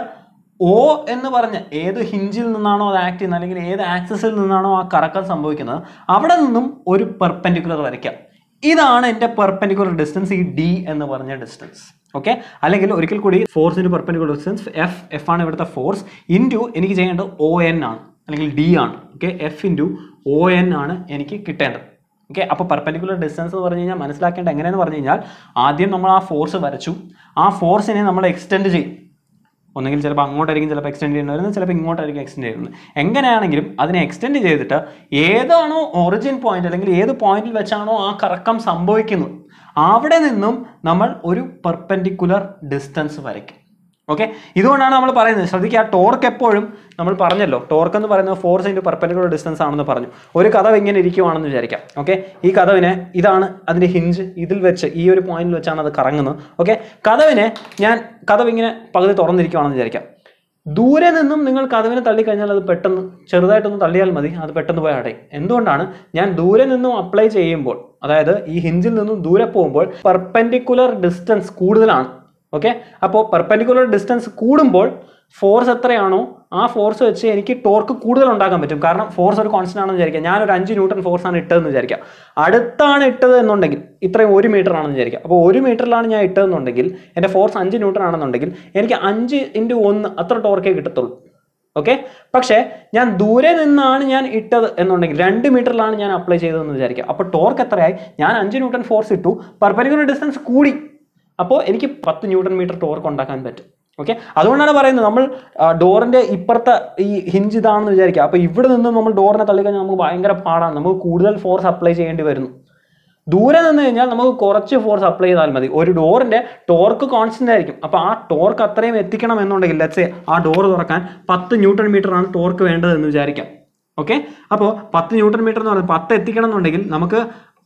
O എന്ന് പറഞ്ഞ ഏത് ഹിഞ്ചിൽ നിന്നാണോ അത് ആക്ട് ചെയ്യുന്നത് അല്ലെങ്കിൽ ഏത് ആക്സിസിൽ നിന്നാണോ ആ കറക്കം സംഭവിക്കുന്നത് അവിടെ നിന്നും ഒരു പെർപെൻഡിക്കുലർ വരയ്ക്കാം. ഇതാണ് എൻ്റെ പെർപെൻഡിക്കുലർ ഡിസ്റ്റൻസ്, ഈ D എന്ന് പറഞ്ഞ ഡിസ്റ്റൻസ്. ഓക്കെ, അല്ലെങ്കിൽ ഒരിക്കൽ കൂടി ഫോഴ്സിൻ്റെ പെർപെൻഡിക്കുലർ ഡിസ്റ്റൻസ് എഫ് ആണ് ഇവിടുത്തെ ഫോഴ്സ് ഇൻറ്റു എനിക്ക് ചെയ്യേണ്ടത് ON ആണ് അല്ലെങ്കിൽ D ആണ്. ഓക്കെ, എഫ് ഇൻറ്റു ON ആണ് എനിക്ക് കിട്ടേണ്ടത്. ഓക്കെ, അപ്പോൾ പെർപെൻഡിക്കുലർ ഡിസ്റ്റൻസ് എന്ന് പറഞ്ഞു കഴിഞ്ഞാൽ മനസ്സിലാക്കേണ്ട എങ്ങനെയെന്ന് പറഞ്ഞു കഴിഞ്ഞാൽ ആദ്യം നമ്മൾ ആ ഫോഴ്സ് വരച്ചു. ആ ഫോഴ്സിനെ നമ്മൾ എക്സ്റ്റെൻഡ് ചെയ്യും. ഒന്നെങ്കിൽ ചിലപ്പോൾ അങ്ങോട്ടായിരിക്കും ചിലപ്പോൾ എക്സ്റ്റെൻഡ് ചെയ്യുന്നത് വരുന്നത്, ചിലപ്പോൾ ഇങ്ങോട്ടായിരിക്കും എക്സ്റ്റെൻഡ് ചെയ്യുന്നത്. എങ്ങനെയാണെങ്കിലും അതിനെ എക്സ്റ്റെൻഡ് ചെയ്തിട്ട് ഏതാണോ ഒറിജിൻ പോയിന്റ് അല്ലെങ്കിൽ ഏത് പോയിന്റിൽ വെച്ചാണോ ആ കറക്കം സംഭവിക്കുന്നത് അവിടെ നിന്നും നമ്മൾ ഒരു പെർപെൻഡിക്കുലർ ഡിസ്റ്റൻസ് വരയ്ക്കും. ഓക്കെ, ഇതുകൊണ്ടാണ് നമ്മൾ പറയുന്നത്. ശ്രദ്ധിക്കുക, ടോർക്ക് എപ്പോഴും നമ്മൾ പറഞ്ഞല്ലോ, ടോർക്ക് എന്ന് പറയുന്നത് ഫോഴ്സ് ഇൻറ്റു പെർപെൻഡിക്കുലർ ഡിസ്റ്റൻസ് ആണെന്ന് പറഞ്ഞു. ഒരു കതവ് ഇങ്ങനെ ഇരിക്കുവാണെന്ന് വിചാരിക്കാം. ഓക്കെ, ഈ കതവിനെ ഇതാണ് അതിൻ്റെ ഹിഞ്ച്, ഇതിൽ വെച്ച് ഈ ഒരു പോയിന്റിൽ വെച്ചാണ് അത് കറങ്ങുന്നത്. ഓക്കെ, കതവ് ഇങ്ങനെ പകുതി തുറന്നിരിക്കുവാണെന്ന് വിചാരിക്കാം. ദൂരെ നിന്നും നിങ്ങൾ കതവിനെ തള്ളിക്കഴിഞ്ഞാൽ അത് പെട്ടെന്ന് ചെറുതായിട്ടൊന്ന് തള്ളിയാൽ മതി, അത് പെട്ടെന്ന് പോയി അടയും. എന്തുകൊണ്ടാണ്? ഞാൻ ദൂരെ നിന്നും അപ്ലൈ ചെയ്യുമ്പോൾ, അതായത് ഈ ഹിഞ്ചിൽ നിന്നും ദൂരെ പോകുമ്പോൾ പെർപെൻഡിക്കുലർ ഡിസ്റ്റൻസ് കൂടുതലാണ്. ഓക്കെ, അപ്പോൾ പെർപെൻഡിക്കുലർ ഡിസ്റ്റൻസ് കൂടുമ്പോൾ ഫോഴ്സ് എത്രയാണോ ആ ഫോഴ്സ് വെച്ച് എനിക്ക് ടോർക്ക് കൂടുതൽ ഉണ്ടാക്കാൻ പറ്റും. കാരണം ഫോഴ്സ് ഒരു കോൺസ്റ്റന്റ് ആണെന്ന് വിചാരിക്കുക, ഞാനൊരു 5 ന്യൂട്ടൺ ഫോഴ്സ് ആണ് ഇട്ടതെന്ന് വിചാരിക്കുക. അടുത്താണ് ഇട്ടത് എന്നുണ്ടെങ്കിൽ ഇത്രയും 1 മീറ്റർ ആണെന്ന് വിചാരിക്കുക. അപ്പോൾ 1 മീറ്ററിലാണ് ഞാൻ ഇട്ടതെന്നുണ്ടെങ്കിൽ എൻ്റെ ഫോഴ്സ് 5 ന്യൂട്ടൺ ആണെന്നുണ്ടെങ്കിൽ എനിക്ക് 5 × 1 അത്ര ടോർക്കേ കിട്ടത്തുള്ളൂ. ഓക്കെ, പക്ഷേ ഞാൻ ദൂരെ നിന്നാണ് ഞാൻ ഇട്ടത് എന്നുണ്ടെങ്കിൽ 2 മീറ്ററിലാണ് ഞാൻ അപ്ലൈ ചെയ്തതെന്ന് വിചാരിക്കുക. അപ്പോൾ ടോർക്ക് എത്രയായി? ഞാൻ 5 ന്യൂട്ടൺ ഫോഴ്സ് ഇട്ടു, പെർപെൻഡിക്കുലർ ഡിസ്റ്റൻസ് കൂടി, അപ്പോൾ എനിക്ക് 10 ന്യൂട്ടൺ മീറ്റർ ടോർക്ക് ഉണ്ടാക്കാൻ പറ്റും. ഓക്കെ, അതുകൊണ്ടാണ് പറയുന്നത് നമ്മൾ ഡോറിൻ്റെ ഇപ്പുറത്തെ ഈ ഹിഞ്ച് ഇതാണെന്ന് വിചാരിക്കുക. അപ്പോൾ ഇവിടെ നിന്ന് നമ്മൾ ഡോറിനെ തള്ളിക്കഴിഞ്ഞാൽ നമുക്ക് ഭയങ്കര പാടാണ്, നമുക്ക് കൂടുതൽ ഫോഴ്സ് അപ്ലൈ ചെയ്യേണ്ടി വരുന്നു. ദൂരെ നിന്ന് കഴിഞ്ഞാൽ നമുക്ക് കുറച്ച് ഫോഴ്സ് അപ്ലൈ ചെയ്താൽ മതി. ഒരു ഡോറിൻ്റെ ടോർക്ക് കോൺസ്റ്റന്റ് ആയിരിക്കും. അപ്പോൾ ആ ടോർക്ക് അത്രയും എത്തിക്കണം എന്നുണ്ടെങ്കിൽ ലെറ്റ്സ് സേ ആ ഡോർ തുറക്കാൻ 10 ന്യൂട്ടൺ മീറ്റർ ആണ് ടോർക്ക് വേണ്ടതെന്ന് വിചാരിക്കാം. ഓക്കെ, അപ്പോൾ 10 ന്യൂട്ടൺ മീറ്റർ എന്ന് പറയുന്നത് 10 എത്തിക്കണം എന്നുണ്ടെങ്കിൽ നമുക്ക്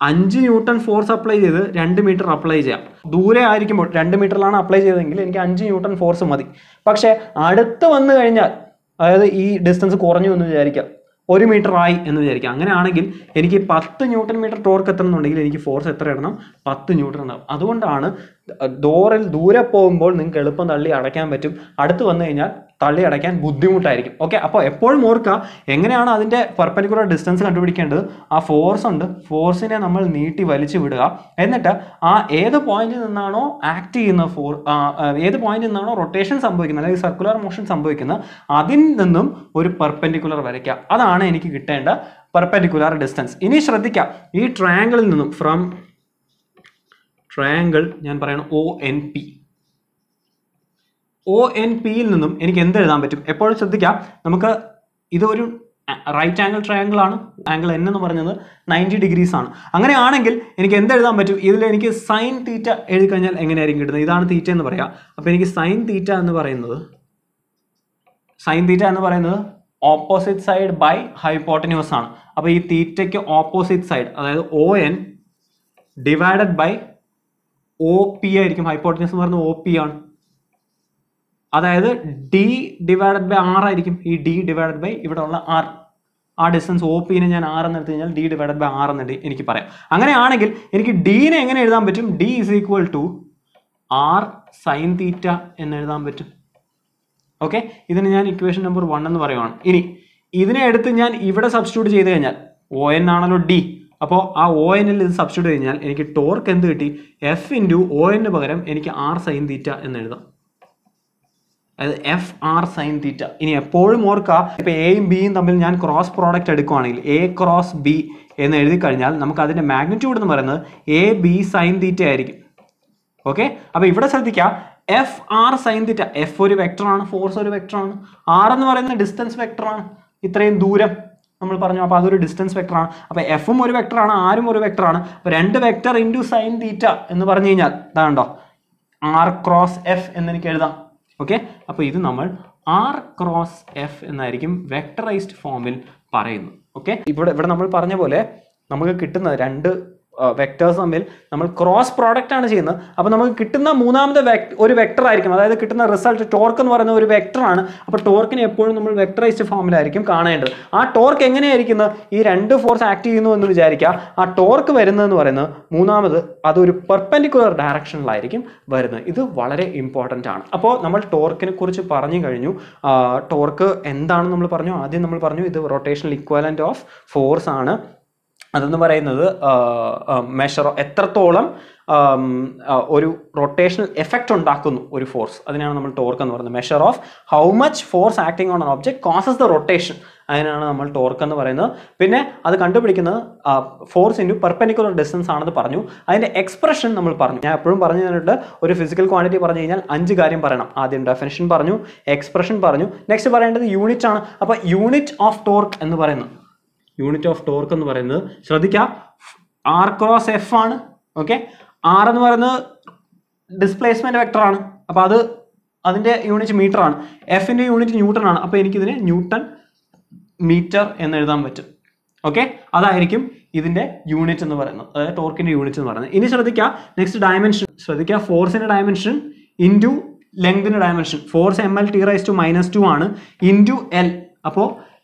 5 ന്യൂട്ടൺ ഫോഴ്സ് അപ്ലൈ ചെയ്ത് 2 മീറ്റർ അപ്ലൈ ചെയ്യാം. ദൂരെ ആയിരിക്കുമ്പോൾ 2 മീറ്ററിലാണ് അപ്ലൈ ചെയ്തതെങ്കിൽ എനിക്ക് 5 ന്യൂട്ടൺ ഫോഴ്സ് മതി. പക്ഷേ അടുത്ത് വന്നു കഴിഞ്ഞാൽ, അതായത് ഈ ഡിസ്റ്റൻസ് കുറഞ്ഞു എന്ന് വിചാരിക്കാം, 1 മീറ്റർ ആയി എന്ന് വിചാരിക്കാം. അങ്ങനെയാണെങ്കിൽ എനിക്ക് 10 ന്യൂട്ടൺ മീറ്റർ ടോർക്ക് എത്തണമെന്നുണ്ടെങ്കിൽ എനിക്ക് ഫോഴ്സ് എത്ര ഇടണം? 10 ന്യൂട്ടൺ ഉണ്ടാവും. അതുകൊണ്ടാണ് ഡോറിൽ ദൂരെ പോകുമ്പോൾ നിങ്ങൾക്ക് എളുപ്പം തള്ളി അടയ്ക്കാൻ പറ്റും, അടുത്ത് വന്നു കഴിഞ്ഞാൽ തള്ളി അടയ്ക്കാൻ ബുദ്ധിമുട്ടായിരിക്കും. ഓക്കെ, അപ്പോൾ എപ്പോഴും ഓർക്കുക എങ്ങനെയാണ് അതിൻ്റെ പെർപെൻഡിക്കുലർ ഡിസ്റ്റൻസ് കണ്ടുപിടിക്കേണ്ടത്. ആ ഫോഴ്സ് ഉണ്ട്, ഫോഴ്സിനെ നമ്മൾ നീട്ടി വലിച്ചു വിടുക, എന്നിട്ട് ആ ഏത് പോയിന്റിൽ നിന്നാണോ ആക്ട് ചെയ്യുന്ന ഏത് പോയിന്റിൽ നിന്നാണോ റൊട്ടേഷൻ സംഭവിക്കുന്നത് അല്ലെങ്കിൽ സർക്കുലർ മോഷൻ സംഭവിക്കുന്നത് അതിൽ നിന്നും ഒരു പെർപെൻഡിക്കുലർ വരയ്ക്കുക. അതാണ് എനിക്ക് കിട്ടേണ്ട പെർപെൻഡിക്കുലർ ഡിസ്റ്റൻസ്. ഇനി ശ്രദ്ധിക്കാം, ഈ ട്രയാങ്കിളിൽ നിന്നും ഫ്രം ട്രയാങ്കിൾ ഞാൻ പറയണം ONP-യിൽ നിന്നും എനിക്ക് എന്ത് എഴുതാൻ പറ്റും? എപ്പോഴും ശ്രദ്ധിക്കാം, നമുക്ക് ഇതൊരു റൈറ്റ് ആംഗിൾ ട്രയാങ്കിൾ ആണ്. ആംഗിൾ N എന്ന് പറയുന്നത് 90 ഡിഗ്രീസ് ആണ്. അങ്ങനെയാണെങ്കിൽ എനിക്ക് എന്ത് എഴുതാൻ പറ്റും? ഇതിൽ എനിക്ക് സൈൻ തീറ്റ എഴുതി കഴിഞ്ഞാൽ എങ്ങനെയായിരിക്കും കിട്ടുന്നത്? ഇതാണ് തീറ്റ എന്ന് പറയാം. അപ്പോൾ എനിക്ക് സൈൻ തീറ്റ എന്ന് പറയുന്നത് ഓപ്പോസിറ്റ് സൈഡ് ബൈ ഹൈപ്പോട്ടന്യൂസ് ആണ്. അപ്പോൾ ഈ തീറ്റയ്ക്ക് ഓപ്പോസിറ്റ് സൈഡ്, അതായത് ON ഡിവൈഡഡ് ബൈ OP ആയിരിക്കും. ഹൈപ്പോട്ടന്യൂസ് എന്ന് പറയുന്നത് OP ആണ്. അതായത് D ഡിവൈഡഡ് ബൈ R ആയിരിക്കും. ഈ D ഡിവൈഡഡ് ബൈ ഇവിടെ ഉള്ള R, ആ ഡിസ്റ്റൻസ് OP-നെ ഞാൻ R എന്ന് എടുത്തു കഴിഞ്ഞാൽ D ഡിവൈഡഡ് ബൈ R എന്ന് എനിക്ക് പറയാം. അങ്ങനെയാണെങ്കിൽ എനിക്ക് D-നെ എങ്ങനെ എഴുതാൻ പറ്റും? D is equal to R sin തീറ്റ എന്ന് എഴുതാൻ പറ്റും. ഓക്കെ, ഇതിന് ഞാൻ ഇക്വേഷൻ നമ്പർ 1 എന്ന് പറയുവാണ്. ഇനി ഇതിനെ എടുത്ത് ഞാൻ ഇവിടെ സബ്സ്റ്റിറ്റ്യൂട്ട് ചെയ്ത് കഴിഞ്ഞാൽ ON ആണല്ലോ D, അപ്പോൾ ആ ON-ൽ ഇത് സബ്സ്റ്റിറ്റ്യൂട്ട് കഴിഞ്ഞാൽ എനിക്ക് ടോർക്ക് എന്ത് കിട്ടി? F × ON പകരം എനിക്ക് R sin തീറ്റ എന്ന് എഴുതാം. അതായത് FR sin തീറ്റ. ഇനി എപ്പോഴും ഓർക്കുക, ഇപ്പോൾ എയും ബിയും തമ്മിൽ ഞാൻ ക്രോസ് പ്രോഡക്റ്റ് എടുക്കുകയാണെങ്കിൽ A × B എന്ന് എഴുതി കഴിഞ്ഞാൽ നമുക്ക് അതിൻ്റെ മാഗ്നിറ്റ്യൂഡ് എന്ന് പറയുന്നത് AB sin തീറ്റ ആയിരിക്കും. ഓക്കെ, അപ്പോൾ ഇവിടെ ശ്രദ്ധിക്കുക, FR sin തീറ്റ, F ഒരു വെക്ടറാണ്, ഫോഴ്സ് ഒരു വെക്ടറാണ്, R എന്ന് പറയുന്നത് ഡിസ്റ്റൻസ് വെക്ടറാണ്, ഇത്രയും ദൂരം നമ്മൾ പറഞ്ഞു. അപ്പോൾ അതൊരു ഡിസ്റ്റൻസ് വെക്ടറാണ്. അപ്പോൾ എഫും ഒരു വെക്ടറാണ്, ആരും ഒരു വെക്ടറാണ്. അപ്പോൾ 2 വെക്ടർ ഇൻറ്റു സൈൻ തീറ്റ എന്ന് പറഞ്ഞു കഴിഞ്ഞാൽ ഇതാണ്ടോ R × F എന്ന് എനിക്ക് എഴുതാം. ഓക്കെ, അപ്പോൾ ഇത് നമ്മൾ R × F എന്നായിരിക്കും വെക്ടറൈസ്ഡ് ഫോമിൽ പറയുന്നത്. ഓക്കെ, ഇവിടെ നമ്മൾ പറഞ്ഞ പോലെ നമുക്ക് കിട്ടുന്ന 2 വെക്ടേഴ്സ് തമ്മിൽ നമ്മൾ ക്രോസ് പ്രോഡക്റ്റ് ആണ് ചെയ്യുന്നത്. അപ്പോൾ നമുക്ക് കിട്ടുന്ന മൂന്നാമത്തെ ഒരു വെക്ടർ ആയിരിക്കും, അതായത് കിട്ടുന്ന റിസൾട്ട് ടോർക്ക് എന്ന് പറയുന്ന ഒരു വെക്ടറാണ്. അപ്പോൾ ടോർക്കിനെ എപ്പോഴും നമ്മൾ വെക്ടറൈസ്ഡ് ഫോമിലായിരിക്കും കാണേണ്ടത്. ആ ടോർക്ക് എങ്ങനെയായിരിക്കുന്നത്? ഈ 2 ഫോഴ്സ് ആക്ട് ചെയ്യുന്നു എന്ന് വിചാരിക്കുക. ആ ടോർക്ക് വരുന്നതെന്ന് പറയുന്നത് മൂന്നാമത് അതൊരു പെർപെൻഡിക്കുലർ ഡയറക്ഷനിലായിരിക്കും വരുന്നത്. ഇത് വളരെ ഇമ്പോർട്ടൻ്റ് ആണ്. അപ്പോൾ നമ്മൾ ടോർക്കിനെ കുറിച്ച് പറഞ്ഞു കഴിഞ്ഞു. ടോർക്ക് എന്താണെന്ന് നമ്മൾ പറഞ്ഞു. ആദ്യം നമ്മൾ പറഞ്ഞു ഇത് റൊട്ടേഷണൽ ഇക്വലന്റ് ഓഫ് ഫോഴ്സ് ആണ്. അതെന്ന് പറയുന്നത് മെഷർ എത്രത്തോളം ഒരു റൊട്ടേഷണൽ എഫക്റ്റ് ഉണ്ടാക്കുന്നു ഒരു ഫോഴ്സ്, അതിനാണ് നമ്മൾ ടോർക്ക് എന്ന് പറയുന്നത്. Measure of how much force acting on an object causes the rotation, അതിനാണ് നമ്മൾ ടോർക്ക് എന്ന് പറയുന്നത്. പിന്നെ അത് കണ്ടുപിടിക്കുന്നത് ഫോഴ്സ് ഇൻറ്റു പെർപെൻഡിക്കുലർ ഡിസ്റ്റൻസ് ആണെന്ന് പറഞ്ഞു. അതിൻ്റെ എക്സ്പ്രഷൻ നമ്മൾ പറഞ്ഞു. ഞാൻ എപ്പോഴും പറഞ്ഞു തന്നിട്ട് ഒരു ഫിസിക്കൽ ക്വാണ്ടിറ്റി പറഞ്ഞു കഴിഞ്ഞാൽ 5 കാര്യം പറയണം. ആദ്യം ഡെഫിനിഷൻ പറഞ്ഞു, എക്സ്പ്രഷൻ പറഞ്ഞു, നെക്സ്റ്റ് പറയേണ്ടത് യൂണിറ്റ് ആണ്. അപ്പോൾ യൂണിറ്റ് ഓഫ് ടോർക്ക് എന്ന് പറയുന്നത് ശ്രദ്ധിക്കുക R × F ആണ്. ഓക്കെ, R എന്ന് പറയുന്നത് ഡിസ്പ്ലേസ്മെന്റ് വെക്ടർ ആണ്. അപ്പോൾ അതിൻ്റെ യൂണിറ്റ് മീറ്റർ ആണ്. F-ന്റെ യൂണിറ്റ് ന്യൂട്ടൺ ആണ്. അപ്പോൾ എനിക്കിതിനെ ന്യൂട്ടൺ മീറ്റർ എന്ന് എഴുതാൻ പറ്റും. ഓക്കെ, അതായിരിക്കും ഇതിൻ്റെ യൂണിറ്റ് എന്ന് പറയുന്നത്, അതായത് ടോർക്കിൻ്റെ യൂണിറ്റ് എന്ന് പറയുന്നത്. ഇനി ശ്രദ്ധിക്കുക, നെക്സ്റ്റ് ഡയമെൻഷൻ ശ്രദ്ധിക്കുക. ഫോഴ്സിൻ്റെ ഡയമെൻഷൻ ഇൻറ്റു ലെങ്തിൻ്റെ ഡയമെൻഷൻ. ഫോഴ്സ് mL/(-2) ആണ് ഇൻറ്റു L. അപ്പോൾ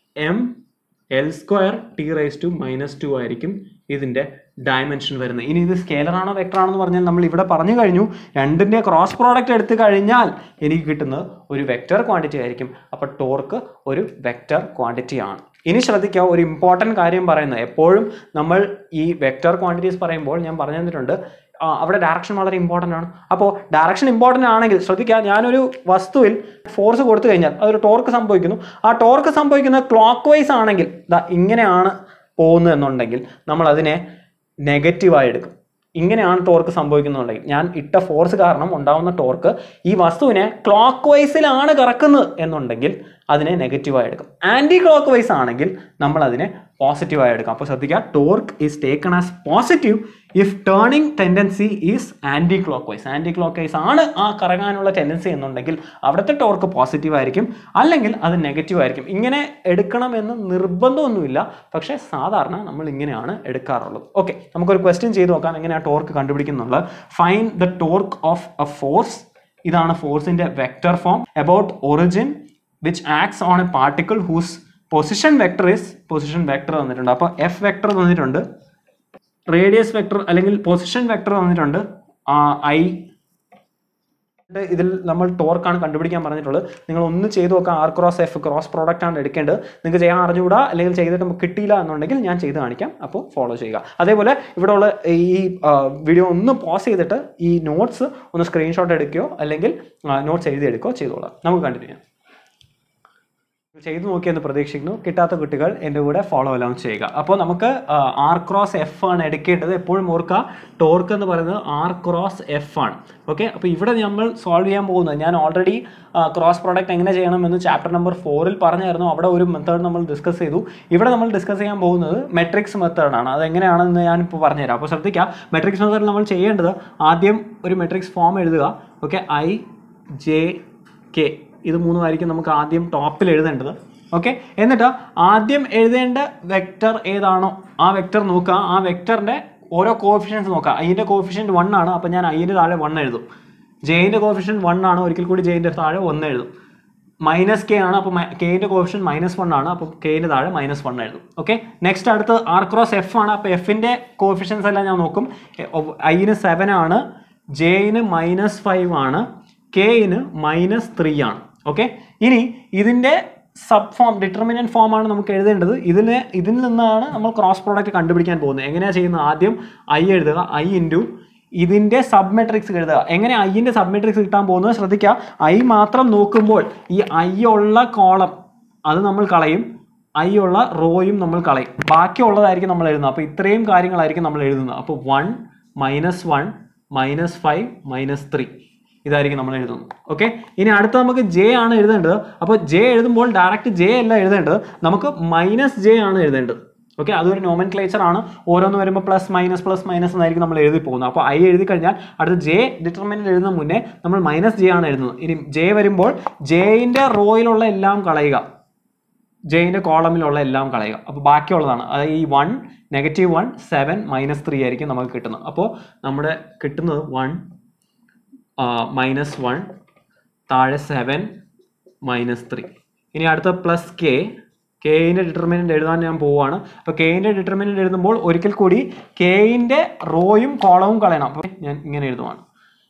ML² T⁻², ആയിരിക്കും ഇതിൻ്റെ ഡയമെൻഷൻ വരുന്നത്. ഇനി ഇത് സ്കെയിലർ ആണോ വെക്ടർ ആണോ എന്ന് പറഞ്ഞാൽ നമ്മൾ ഇവിടെ പറഞ്ഞു കഴിഞ്ഞു. രണ്ടിൻ്റെ ക്രോസ് പ്രോഡക്റ്റ് എടുത്തു കഴിഞ്ഞാൽ എനിക്ക് കിട്ടുന്നത് ഒരു വെക്റ്റർ ക്വാണ്ടിറ്റി ആയിരിക്കും. അപ്പോൾ ടോർക്ക് ഒരു വെക്റ്റർ ക്വാണ്ടിറ്റി ആണ്. ഇനി ശ്രദ്ധിക്കുക, ഒരു ഇമ്പോർട്ടൻറ്റ് കാര്യം പറയുന്നത്, എപ്പോഴും നമ്മൾ ഈ വെക്റ്റർ ക്വാണ്ടിറ്റീസ് പറയുമ്പോൾ ഞാൻ പറഞ്ഞു തന്നിട്ടുണ്ട് അവിടെ ഡയറക്ഷൻ വളരെ ഇമ്പോർട്ടൻ്റ് ആണ്. അപ്പോൾ ഡയറക്ഷൻ ഇമ്പോർട്ടൻ്റ് ആണെങ്കിൽ ശ്രദ്ധിക്കുക, ഞാനൊരു വസ്തുവിൽ ഫോഴ്സ് കൊടുത്തു കഴിഞ്ഞാൽ അതൊരു ടോർക്ക് സംഭവിക്കുന്നു. ആ ടോർക്ക് സംഭവിക്കുന്നത് ക്ലോക്ക് വൈസ് ആണെങ്കിൽ ഇങ്ങനെയാണ് പോകുന്നത് എന്നുണ്ടെങ്കിൽ നമ്മൾ അതിനെ നെഗറ്റീവായി എടുക്കും. ഇങ്ങനെയാണ് ടോർക്ക് സംഭവിക്കുന്നുണ്ടെങ്കിൽ, ഞാൻ ഇട്ട ഫോഴ്സ് കാരണം ഉണ്ടാകുന്ന ടോർക്ക് ഈ വസ്തുവിനെ ക്ലോക്ക് വൈസിലാണ് കറക്കുന്നത് എന്നുണ്ടെങ്കിൽ അതിനെ നെഗറ്റീവായി എടുക്കും. ആൻറ്റി ക്ലോക്ക് വൈസ് ആണെങ്കിൽ നമ്മൾ അതിനെ പോസിറ്റീവായി എടുക്കും. അപ്പോൾ ശ്രദ്ധിക്കുക, torque is taken as positive if turning tendency is anticlockwise. Anticlockwise ആണ് ആ കറങ്ങാനുള്ള ടെൻഡൻസി എന്നുണ്ടെങ്കിൽ അവിടുത്തെ ടോർക്ക് പോസിറ്റീവ് ആയിരിക്കും, അല്ലെങ്കിൽ അത് നെഗറ്റീവ് ആയിരിക്കും. ഇങ്ങനെ എടുക്കണമെന്ന് നിർബന്ധമൊന്നുമില്ല, പക്ഷേ സാധാരണ നമ്മൾ ഇങ്ങനെയാണ് എടുക്കാറുള്ളത്. ഓക്കെ, നമുക്കൊരു ക്വസ്റ്റ്യൻ ചെയ്ത് നോക്കാം എങ്ങനെയാണ് ടോർക്ക് കണ്ടുപിടിക്കുന്നുള്ളത്. Find the torque of a force. ഇതാണ് ഫോഴ്സിന്റെ vector form. About origin which acts on a particle whose position vector is position vector തന്നിട്ടുണ്ട്. അപ്പോൾ എഫ് വെക്ടർ തന്നിട്ടുണ്ട്, റേഡിയസ് വെക്ടർ അല്ലെങ്കിൽ പൊസിഷൻ വെക്ടർ തന്നിട്ടുണ്ട്, ഐ. ഇതിൽ നമ്മൾ ടോർക്കാണ് കണ്ടുപിടിക്കാൻ പറഞ്ഞിട്ടുള്ളത്. നിങ്ങൾ ഒന്ന് ചെയ്ത് നോക്കാം. R cross F cross product ആണ് എടുക്കേണ്ടത്. നിങ്ങൾക്ക് ചെയ്യാൻ അറിഞ്ഞുകൂടാ അല്ലെങ്കിൽ ചെയ്തിട്ട് കിട്ടിയില്ല എന്നുണ്ടെങ്കിൽ ഞാൻ ചെയ്ത് കാണിക്കാം, അപ്പോൾ ഫോളോ ചെയ്യുക. അതേപോലെ ഇവിടെയുള്ള ഈ വീഡിയോ ഒന്ന് പോസ് ചെയ്തിട്ട് ഈ നോട്ട്സ് ഒന്ന് സ്ക്രീൻഷോട്ട് എടുക്കുകയോ അല്ലെങ്കിൽ നോട്ട്സ് എഴുതി എടുക്കുകയോ ചെയ്തോളാം. നമുക്ക് കണ്ടിന്യൂ ചെയ്യാം. ചെയ്തു നോക്കിയെന്ന് പ്രതീക്ഷിക്കുന്നു. കിട്ടാത്ത കുട്ടികൾ എൻ്റെ കൂടെ ഫോളോ അലോങ് ചെയ്യുക. അപ്പോൾ നമുക്ക് ആർ ക്രോസ് എഫ് ആണ് എടുക്കേണ്ടത്. എപ്പോഴും ഓർക്കുക, ടോർക്ക് എന്ന് പറയുന്നത് ആർ ക്രോസ് എഫ് ആണ്. ഓക്കെ, അപ്പോൾ ഇവിടെ നമ്മൾ സോൾവ് ചെയ്യാൻ പോകുന്നത്, ഞാൻ ഓൾറെഡി ക്രോസ് പ്രോഡക്റ്റ് എങ്ങനെ ചെയ്യണമെന്ന് ചാപ്റ്റർ നമ്പർ 4 പറഞ്ഞായിരുന്നു. അവിടെ ഒരു മെത്തേഡ് നമ്മൾ ഡിസ്കസ് ചെയ്തു. ഇവിടെ നമ്മൾ ഡിസ്കസ് ചെയ്യാൻ പോകുന്നത് മെട്രിക്സ് മെത്തേഡാണ്. അതെങ്ങനെയാണെന്ന് ഞാനിപ്പോൾ പറഞ്ഞുതരാം. അപ്പോൾ ശ്രദ്ധിക്കുക, മെട്രിക്സ് മെത്തേഡ് നമ്മൾ ചെയ്യേണ്ടത് ആദ്യം ഒരു മെട്രിക്സ് ഫോം എഴുതുക. ഓക്കെ, ഐ ജെ കെ ഇത് മൂന്നുമായിരിക്കും നമുക്ക് ആദ്യം ടോപ്പിൽ എഴുതേണ്ടത്. ഓക്കെ, എന്നിട്ട് ആദ്യം എഴുതേണ്ട വെക്റ്റർ ഏതാണോ ആ വെക്റ്റർ നോക്കുക. ആ വെക്റ്ററിൻ്റെ ഓരോ കോഫിഷ്യൻസ് നോക്കുക. ഐൻ്റെ കോഫിഷ്യൻറ്റ് 1 ആണ്, അപ്പോൾ ഞാൻ ഐൻ്റെ താഴെ 1 എഴുതും. ജെയിൻ്റെ കോഫിഷ്യൻറ്റ് 1 ആണ്, ഒരിക്കൽ കൂടി ജെയിൻ്റെ താഴെ 1 എഴുതും. മൈനസ് കെ ആണ്, അപ്പോൾ കെൻ്റെ കോഫിഷ്യൻറ്റ് -1 ആണ്, അപ്പോൾ കെൻ്റെ താഴെ -1 എഴുതും. ഓക്കെ, നെക്സ്റ്റ് അടുത്ത് ആർ ക്രോസ് എഫ് ആണ്. അപ്പോൾ എഫിൻ്റെ കോഫിഷ്യൻസ് എല്ലാം ഞാൻ നോക്കും. ഐന് 7 ആണ്, ജെയിന് -5 ആണ്, കെയിന് -3 ആണ്. ഓക്കെ, ഇനി ഇതിൻ്റെ സബ് ഫോം ഡിറ്റർമിനന്റ് ഫോം ആണ് നമുക്ക് എഴുതേണ്ടത്. ഇതിൽ നിന്നാണ് നമ്മൾ ക്രോസ് പ്രോഡക്റ്റ് കണ്ടുപിടിക്കാൻ പോകുന്നത്. എങ്ങനെയാണ് ചെയ്യുന്നത്? ആദ്യം ഐ എഴുതുക, ഐ ഇൻറ്റു ഇതിൻ്റെ സബ് മെട്രിക്സ് എഴുതുക. എങ്ങനെ ഐൻ്റെ സബ് മെട്രിക്സ് കിട്ടാൻ പോകുന്നത് ശ്രദ്ധിക്കുക. ഐ മാത്രം നോക്കുമ്പോൾ ഈ ഐ ഉള്ള കോളം അത് നമ്മൾ കളയും, ഐ ഉള്ള റോയും നമ്മൾ കളയും, ബാക്കിയുള്ളതായിരിക്കും നമ്മൾ എഴുതുന്നത്. അപ്പോൾ ഇത്രയും കാര്യങ്ങളായിരിക്കും നമ്മൾ എഴുതുന്നത്. അപ്പോൾ 1 -1 -5 -3 ഇതായിരിക്കും നമ്മൾ എഴുതുന്നത്. ഓക്കെ, ഇനി അടുത്ത നമുക്ക് ജെ ആണ് എഴുതേണ്ടത്. അപ്പോൾ ജെ എഴുതുമ്പോൾ ഡയറക്റ്റ് ജെ അല്ല എഴുതേണ്ടത്, നമുക്ക് -j ആണ് എഴുതേണ്ടത്. ഓക്കെ, അതൊരു നോമൻക്ലേച്ചർ ആണ്. ഓരോന്ന് വരുമ്പോൾ പ്ലസ് മൈനസ് എന്നായിരിക്കും നമ്മൾ എഴുതി പോകുന്നത്. അപ്പോൾ ഐ എഴുതി കഴിഞ്ഞാൽ അടുത്ത ജെ ഡിറ്റർമിനന്റ് എഴുതുന്ന മുന്നേ നമ്മൾ -j ആണ് എഴുതുന്നത്. ഇനി ജെ വരുമ്പോൾ ജെയിൻ്റെ റോയിലുള്ള എല്ലാം കളയുക, ജെയിൻ്റെ കോളമിലുള്ള എല്ലാം കളയുക. അപ്പോൾ ബാക്കിയുള്ളതാണ്, അതായത് ഈ 1 -1 7 -3 ആയിരിക്കും നമുക്ക് കിട്ടുന്നത്. അപ്പോൾ നമ്മുടെ കിട്ടുന്നത് 1 -1 താഴെ 7 -3. ഇനി അടുത്ത പ്ലസ് കെയിൻ്റെ ഡിറ്റർമിനന്റ് എഴുതാൻ ഞാൻ പോവുകയാണ്. അപ്പോൾ കെയിൻ്റെ ഡിറ്റർമിനന്റ് എഴുതുമ്പോൾ ഒരിക്കൽ കൂടി കെയിൻ്റെ റോയും കോളവും കളയണം. അപ്പോൾ ഞാൻ ഇങ്ങനെ എഴുതുവാണ്.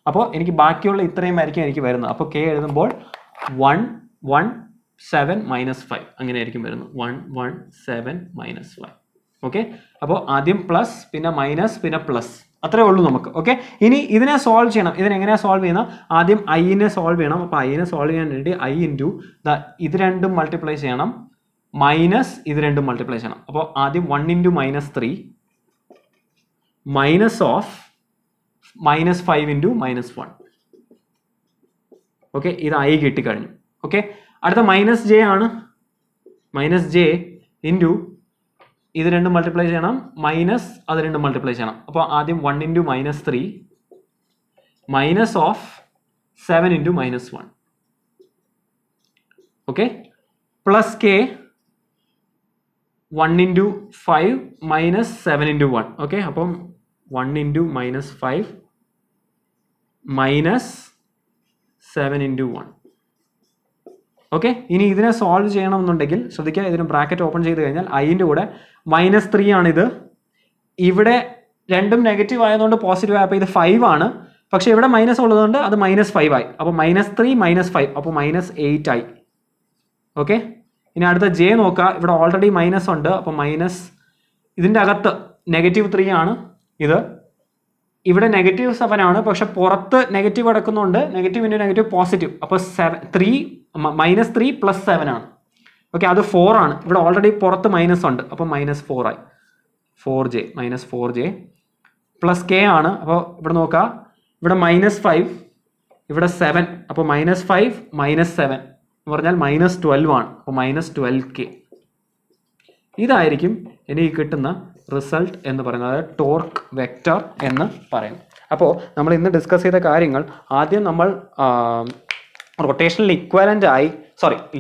അപ്പോൾ എനിക്ക് ബാക്കിയുള്ള ഇത്രയും ആയിരിക്കും എനിക്ക് വരുന്നത്. അപ്പോൾ കെ എഴുതുമ്പോൾ 1 1 7 -5 അങ്ങനെ ആയിരിക്കും വരുന്നത്. 1 1 7 -5. ഓക്കെ, അപ്പോൾ ആദ്യം പ്ലസ് പിന്നെ മൈനസ് പിന്നെ പ്ലസ്, അത്രേ ഉള്ളൂ നമുക്ക്. ഓക്കെ, ഇനി ഇതിനെ സോൾവ് ചെയ്യണം. ഇതിനെങ്ങനെയാണ് സോൾവ് ചെയ്യുന്നത്? ആദ്യം ഐനെ സോൾവ് ചെയ്യണം. അപ്പോൾ ഐനെ സോൾവ് ചെയ്യാൻ വേണ്ടി ഐ ഇൻറ്റു ഇത് രണ്ടും മൾട്ടിപ്ലൈ ചെയ്യണം, മൈനസ് ഇത് രണ്ടും മൾട്ടിപ്ലൈ ചെയ്യണം. അപ്പോൾ ആദ്യം 1 × -3 മൈനസ് ഓഫ് -5 × -1. ഓക്കെ, ഇത് ഐ കിട്ടിക്കഴിഞ്ഞു. ഓക്കെ, അടുത്ത -j ആണ്. -j ഇൻറ്റു ഇത് രണ്ടും മൾട്ടിപ്ലൈ ചെയ്യണം, മൈനസ് അത് രണ്ടും മൾട്ടിപ്ലൈ ചെയ്യണം. അപ്പോൾ ആദ്യം 1 × -3 minus of 7 × -1. Okay, plus K 1 × 5 minus 7 × 1. Okay, അപ്പം 1 × -5 മൈനസ് 7 × 1. ഓക്കെ, ഇനി ഇതിനെ സോൾവ് ചെയ്യണമെന്നുണ്ടെങ്കിൽ ശ്രദ്ധിക്കുക, ഇതിന് ബ്രാക്കറ്റ് ഓപ്പൺ ചെയ്ത് കഴിഞ്ഞാൽ ഐൻ്റെ കൂടെ -3 ആണിത്, ഇവിടെ രണ്ടും നെഗറ്റീവ് ആയതുകൊണ്ട് പോസിറ്റീവ് ആയപ്പോൾ ഇത് 5 ആണ്. പക്ഷേ ഇവിടെ മൈനസ് ഉള്ളതുകൊണ്ട് അത് -5 ആയി. അപ്പോൾ -3 -5 അപ്പോൾ -8 ആയി. ഓക്കെ, ഇനി അടുത്ത ജെ നോക്കുക. ഇവിടെ ഓൾറെഡി മൈനസ് ഉണ്ട്. അപ്പോൾ ഇതിൻ്റെ അകത്ത് -3 ആണ് ഇത്. ഇവിടെ -7 ആണ്. പക്ഷെ പുറത്ത് നെഗറ്റീവ് കിടക്കുന്നുണ്ട്. Negative into negative positive. അപ്പോൾ -3 + 7 ആണ്. ഓക്കെ, അത് 4 ആണ്. ഇവിടെ ഓൾറെഡി പുറത്ത് മൈനസ് ഉണ്ട്. അപ്പോൾ -4 ആയി. 4j -4j പ്ലസ് കെ ആണ്. അപ്പോൾ ഇവിടെ നോക്കുക, ഇവിടെ -5, ഇവിടെ 7. അപ്പോൾ -5 -7 എന്ന് പറഞ്ഞാൽ -12 ആണ്. അപ്പോൾ -12k. ഇതായിരിക്കും എനിക്ക് കിട്ടുന്ന റിസൾട്ട് എന്ന് പറയുന്നത്, അതായത് ടോർക്ക് വെക്റ്റർ എന്ന് പറയും. അപ്പോൾ നമ്മൾ ഇന്ന് ഡിസ്കസ് ചെയ്ത കാര്യങ്ങൾ, ആദ്യം നമ്മൾ റൊട്ടേഷണൽ ഇക്വാലൻ്റ് ആയി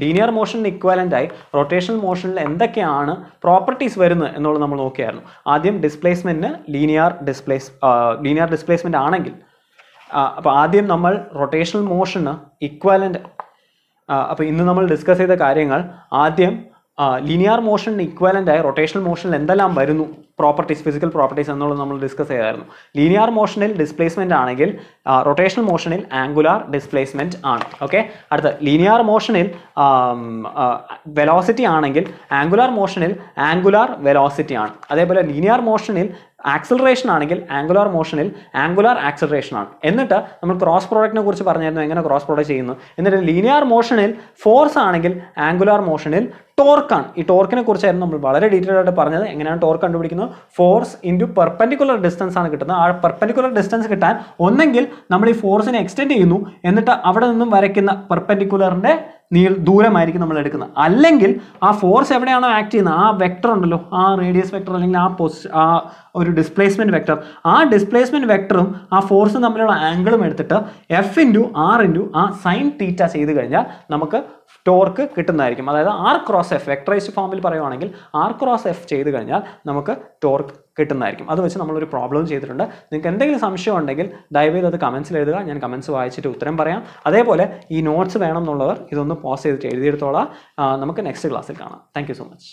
ലീനിയർ മോഷനിൽ ഇക്വാലൻ്റ് ആയി റൊട്ടേഷണൽ മോഷനിൽ എന്തൊക്കെയാണ് പ്രോപ്പർട്ടീസ് വരുന്നത് എന്നുള്ളത് നമ്മൾ നോക്കിയായിരുന്നു. ആദ്യം ഡിസ്പ്ലേസ്മെൻറ്റിന് ലീനിയർ ഡിസ്പ്ലേസ്മെൻറ്റ് ആണെങ്കിൽ, അപ്പോൾ ആദ്യം നമ്മൾ റൊട്ടേഷണൽ മോഷന് ഇക്വാലൻ്റ്, അപ്പോൾ ഇന്ന് നമ്മൾ ഡിസ്കസ് ചെയ്ത കാര്യങ്ങൾ, ആദ്യം ലീനിയർ മോഷന് ഇക്വാലൻ്റ് ആയി റൊട്ടേഷണൽ മോഷനിൽ എന്തെല്ലാം വരുന്നു, പ്രോപ്പർട്ടീസ്, ഫിസിക്കൽ പ്രോപ്പർട്ടീസ് എന്നുള്ളത് നമ്മൾ ഡിസ്കസ് ചെയ്തായിരുന്നു. ലീനിയർ മോഷനിൽ ഡിസ്പ്ലേസ്മെൻറ്റ് ആണെങ്കിൽ റൊട്ടേഷണൽ മോഷനിൽ ആംഗുലാർ ഡിസ്പ്ലേസ്മെൻറ്റ് ആണ്. ഓക്കെ, അടുത്ത ലീനിയർ മോഷനിൽ വെലോസിറ്റി ആണെങ്കിൽ ആംഗുലാർ മോഷനിൽ ആംഗുലാർ വെലോസിറ്റി ആണ്. അതേപോലെ ലീനിയർ മോഷനിൽ ആക്സിലറേഷൻ ആണെങ്കിൽ ആംഗുലാർ മോഷനിൽ ആംഗുലാർ ആക്സിലറേഷൻ ആണ്. എന്നിട്ട് നമ്മൾ ക്രോസ് പ്രോഡക്റ്റിനെ കുറിച്ച് പറഞ്ഞായിരുന്നു, എങ്ങനെ ക്രോസ് പ്രോഡക്റ്റ് ചെയ്യുന്നു. എന്നിട്ട് ലീനിയർ മോഷനിൽ ഫോഴ്സ് ആണെങ്കിൽ ആംഗുലാർ മോഷനിൽ ടോർക്കാണ്. ഈ ടോർക്കിനെ കുറിച്ചായിരുന്നു നമ്മൾ വളരെ ഡീറ്റെയിൽ ആയിട്ട് പറഞ്ഞത്. എങ്ങനെയാണ് ടോർക്ക് കണ്ടുപിടിക്കുന്നത്? ഫോഴ്സ് ഇൻറ്റു പെർപെൻഡിക്കുലർ ഡിസ്റ്റൻസ് ആണ് കിട്ടുന്നത്. ആ പെർപെൻഡിക്കുലർ ഡിസ്റ്റൻസ് കിട്ടാൻ ഒന്നെങ്കിൽ നമ്മൾ ഈ ഫോഴ്സിനെ എക്സ്റ്റെൻഡ് ചെയ്യുന്നു, എന്നിട്ട് അവിടെ നിന്നും വരയ്ക്കുന്ന പെർപെൻഡിക്കുലറിൻ്റെ ദൂരമായിരിക്കും നമ്മൾ എടുക്കുന്നത്. അല്ലെങ്കിൽ ആ ഫോഴ്സ് എവിടെയാണോ ആക്ട് ചെയ്യുന്നത്, ആ വെക്ടർ ഉണ്ടല്ലോ, ആ റേഡിയസ് വെക്ടർ അല്ലെങ്കിൽ ആ ഒരു ഡിസ്പ്ലേസ്മെൻറ്റ് വെക്ടർ, ആ ഡിസ്പ്ലേസ്മെൻറ്റ് വെക്ടറും ആ ഫോഴ്സും തമ്മിലുള്ള ആംഗിളും എടുത്തിട്ട് F × R × ആ സൈൻ തീറ്റ ചെയ്ത് കഴിഞ്ഞാൽ നമുക്ക് ടോർക്ക് കിട്ടുന്നതായിരിക്കും. അതായത് R×F വെക്ടറൈസ്ഡ് ഫോമിൽ പറയുവാണെങ്കിൽ R×F ചെയ്ത് കഴിഞ്ഞാൽ നമുക്ക് ടോർക്ക് കിട്ടുന്നതായിരിക്കും. അത് വെച്ച് നമ്മളൊരു പ്രോബ്ലം ചെയ്തിട്ടുണ്ട്. നിങ്ങൾക്ക് എന്തെങ്കിലും സംശയം ഉണ്ടെങ്കിൽ ദയവേത് അത് കമൻസിൽ എഴുതുക. ഞാൻ കമൻസ് വായിച്ചിട്ട് ഉത്തരം പറയാം. അതേപോലെ ഈ നോട്ട്സ് വേണം എന്നുള്ളവർ ഇതൊന്ന് പോസ് ചെയ്തിട്ട് എഴുതിയെടുത്തോളാം. നമുക്ക് നെക്സ്റ്റ് ക്ലാസ്സിൽ കാണാം. Thank you so much.